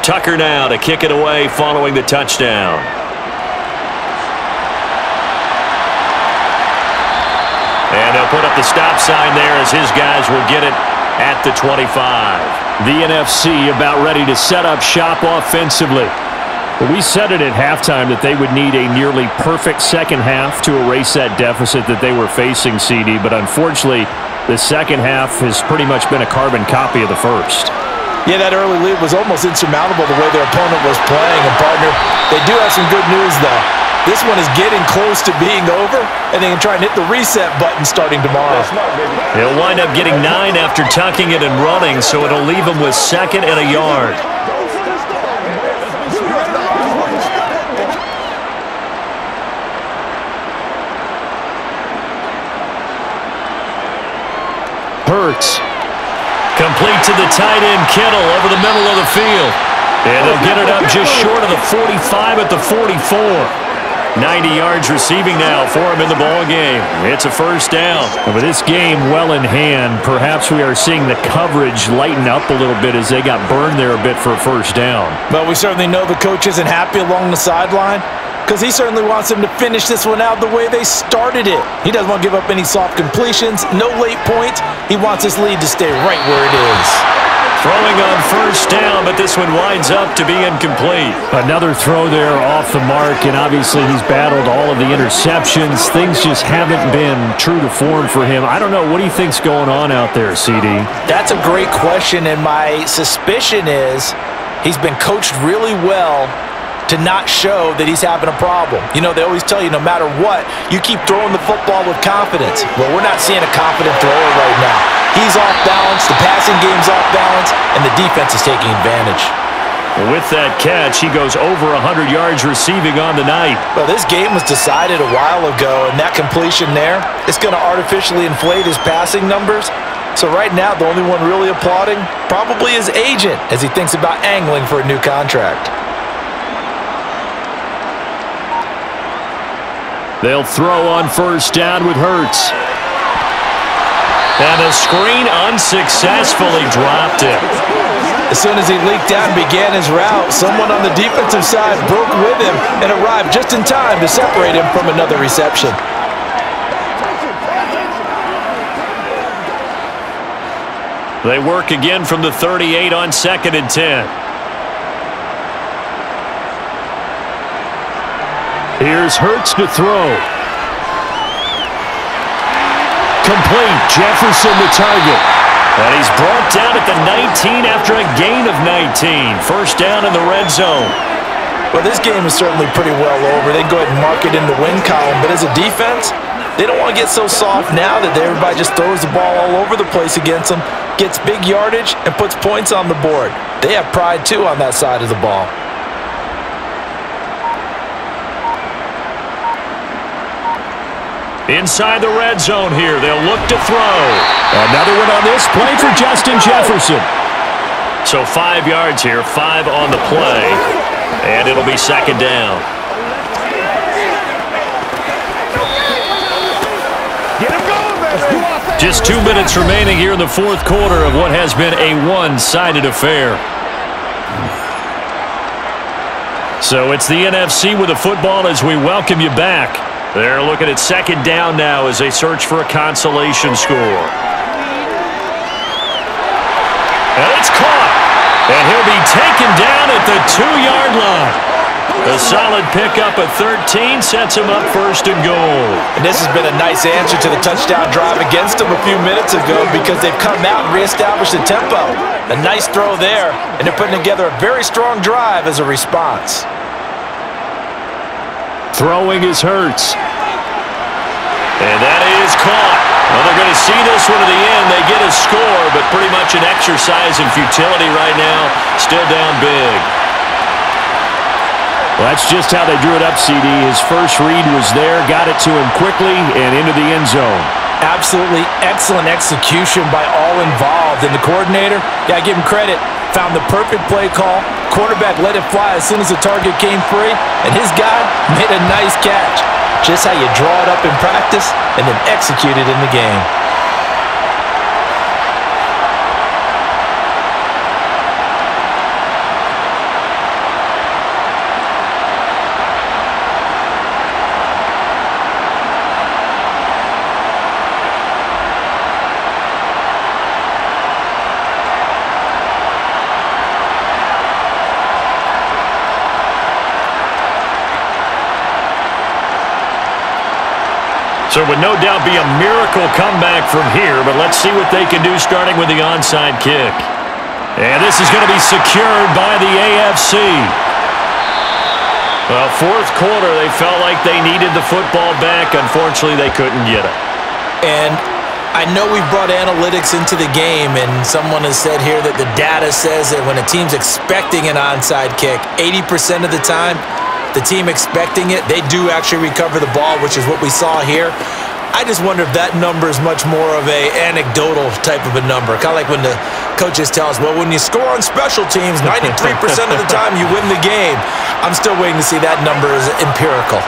Tucker now to kick it away following the touchdown. And they'll put up the stop sign there as his guys will get it at the 25. The NFC about ready to set up shop offensively. We said it at halftime that they would need a nearly perfect second half to erase that deficit that they were facing, CD, but unfortunately, the second half has pretty much been a carbon copy of the first. Yeah, that early lead was almost insurmountable the way their opponent was playing. And, partner, they do have some good news, though. This one is getting close to being over, and they can try and hit the reset button starting tomorrow. He'll wind up getting 9 after tucking it and running, so it'll leave him with 2nd and a yard. Hurts. Complete to the tight end, Kittle, over the middle of the field. And they'll get it up just short of the 45 at the 44. 90 yards receiving now for him in the ball game. It's a first down. And with this game well in hand, perhaps we are seeing the coverage lighten up a little bit as they got burned there a bit for a first down. But we certainly know the coach isn't happy along the sideline, because he certainly wants them to finish this one out the way they started it. He doesn't want to give up any soft completions, no late points. He wants his lead to stay right where it is. Throwing on first down, but this one winds up to be incomplete. Another throw there off the mark, and obviously he's battled all of the interceptions. Things just haven't been true to form for him. I don't know. What do you think's going on out there, CD? That's a great question, and my suspicion is he's been coached really well to not show that he's having a problem. You know, they always tell you no matter what, you keep throwing the football with confidence. Well, we're not seeing a confident thrower right now. He's off balance, the passing game's off balance, and the defense is taking advantage. With that catch, he goes over 100 yards receiving on the night. Well, this game was decided a while ago, and that completion there is going to artificially inflate his passing numbers. So right now, the only one really applauding probably his agent as he thinks about angling for a new contract. They'll throw on first down with Hurts. And the screen unsuccessfully dropped him. As soon as he leaked out and began his route, someone on the defensive side broke with him and arrived just in time to separate him from another reception. They work again from the 38 on 2nd and 10. Here's Hurts to throw. Complete. Jefferson the target. And he's brought down at the 19 after a gain of 19. First down in the red zone. Well, this game is certainly pretty well over. They can go ahead and mark it in the win column. But as a defense, they don't want to get so soft now that everybody just throws the ball all over the place against them, gets big yardage, and puts points on the board. They have pride, too, on that side of the ball. Inside the red zone here, they'll look to throw. Another one on this play for Justin Jefferson. So 5 yards here, 5 on the play, and it'll be 2nd down. Just 2 minutes remaining here in the 4th quarter of what has been a one-sided affair. So it's the NFC with the football as we welcome you back. They're looking at 2nd down now as they search for a consolation score. And it's caught. And he'll be taken down at the 2-yard line. A solid pickup at 13 sets him up 1st and goal. And this has been a nice answer to the touchdown drive against them a few minutes ago because they've come out and reestablished the tempo. A nice throw there, and they're putting together a very strong drive as a response. Throwing is Hurts. And that is caught. Well, they're going to see this one to the end. They get a score, but pretty much an exercise in futility right now. Still down big. Well, that's just how they drew it up, CD. His first read was there, got it to him quickly, and into the end zone. Absolutely excellent execution by all involved. And the coordinator, got to give him credit, found the perfect play call. Quarterback let it fly as soon as the target came free, and his guy made a nice catch. Just how you draw it up in practice and then execute it in the game. So it would no doubt be a miracle comeback from here, but let's see what they can do starting with the onside kick. And this is going to be secured by the AFC. Well, fourth quarter, they felt like they needed the football back. Unfortunately, they couldn't get it. And I know we've brought analytics into the game, and someone has said here that the data says that when a team's expecting an onside kick, 80% of the time, the team expecting it, they do actually recover the ball, which is what we saw here. I just wonder if that number is much more of a anecdotal type of a number. Kind of like when the coaches tell us, well, when you score on special teams, 93% of the time you win the game. I'm still waiting to see that number is empirical.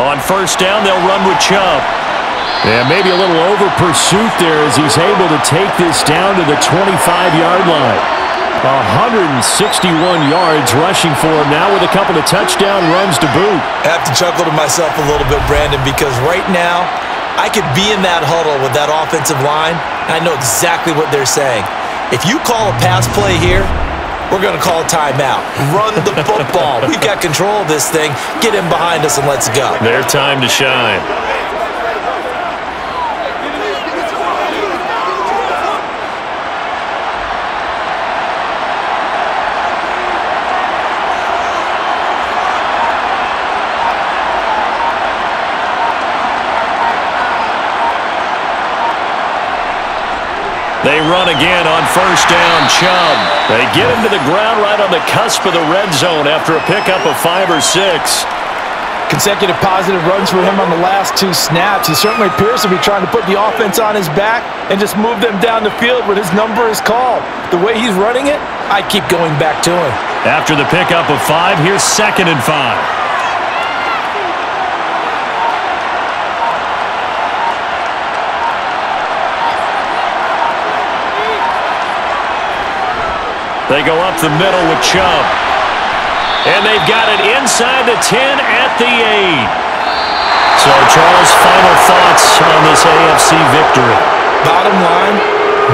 On first down, they'll run with Chubb. Yeah, maybe a little over pursuit there as he's able to take this down to the 25-yard line. 161 yards rushing for him now with a couple of touchdown runs to boot. I have to chuckle to myself a little bit, Brandon, because right now I could be in that huddle with that offensive line, and I know exactly what they're saying. If you call a pass play here, we're going to call a timeout. Run the football. We've got control of this thing. Get in behind us and let's go. Their time to shine. They run again on first down. Chubb. They get him to the ground right on the cusp of the red zone after a pickup of 5 or 6. Consecutive positive runs for him on the last 2 snaps. He certainly appears to be trying to put the offense on his back and just move them down the field when his number is called. The way he's running it, I keep going back to him. After the pickup of 5, here's 2nd and 5. They go up the middle with Chubb. And they've got it inside the 10 at the 8. So, Charles, final thoughts on this AFC victory. Bottom line,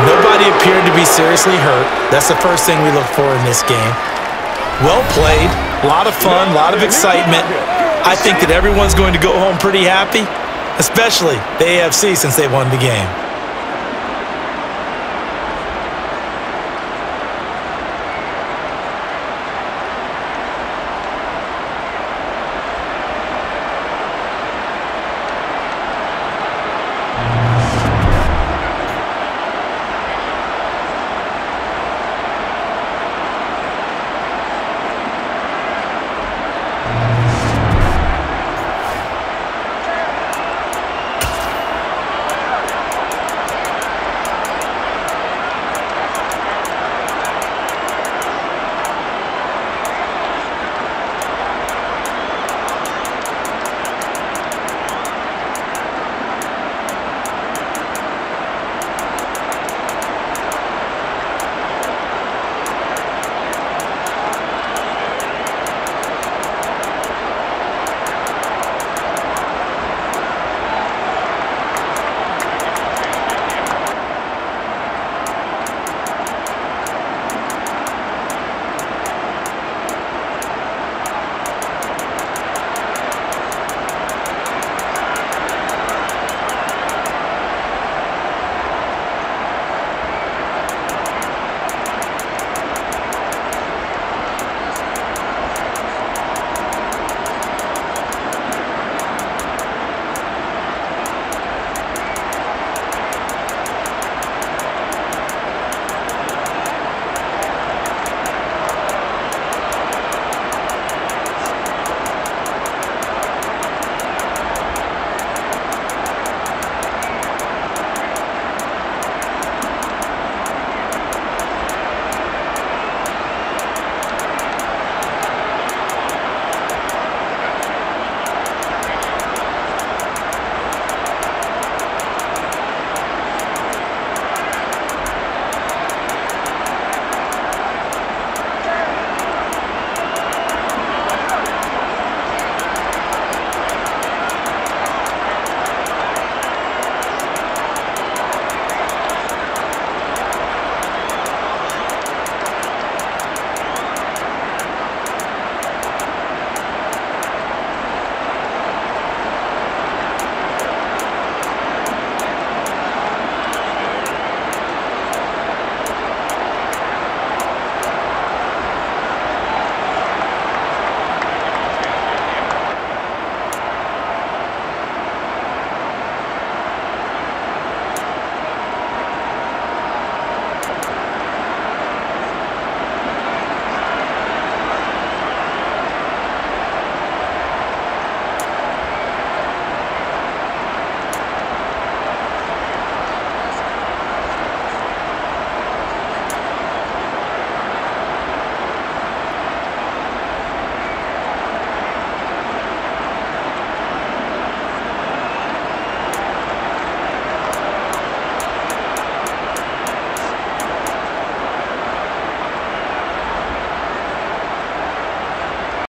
nobody appeared to be seriously hurt. That's the first thing we look for in this game. Well played, a lot of fun, a lot of excitement. I think that everyone's going to go home pretty happy, especially the AFC since they won the game.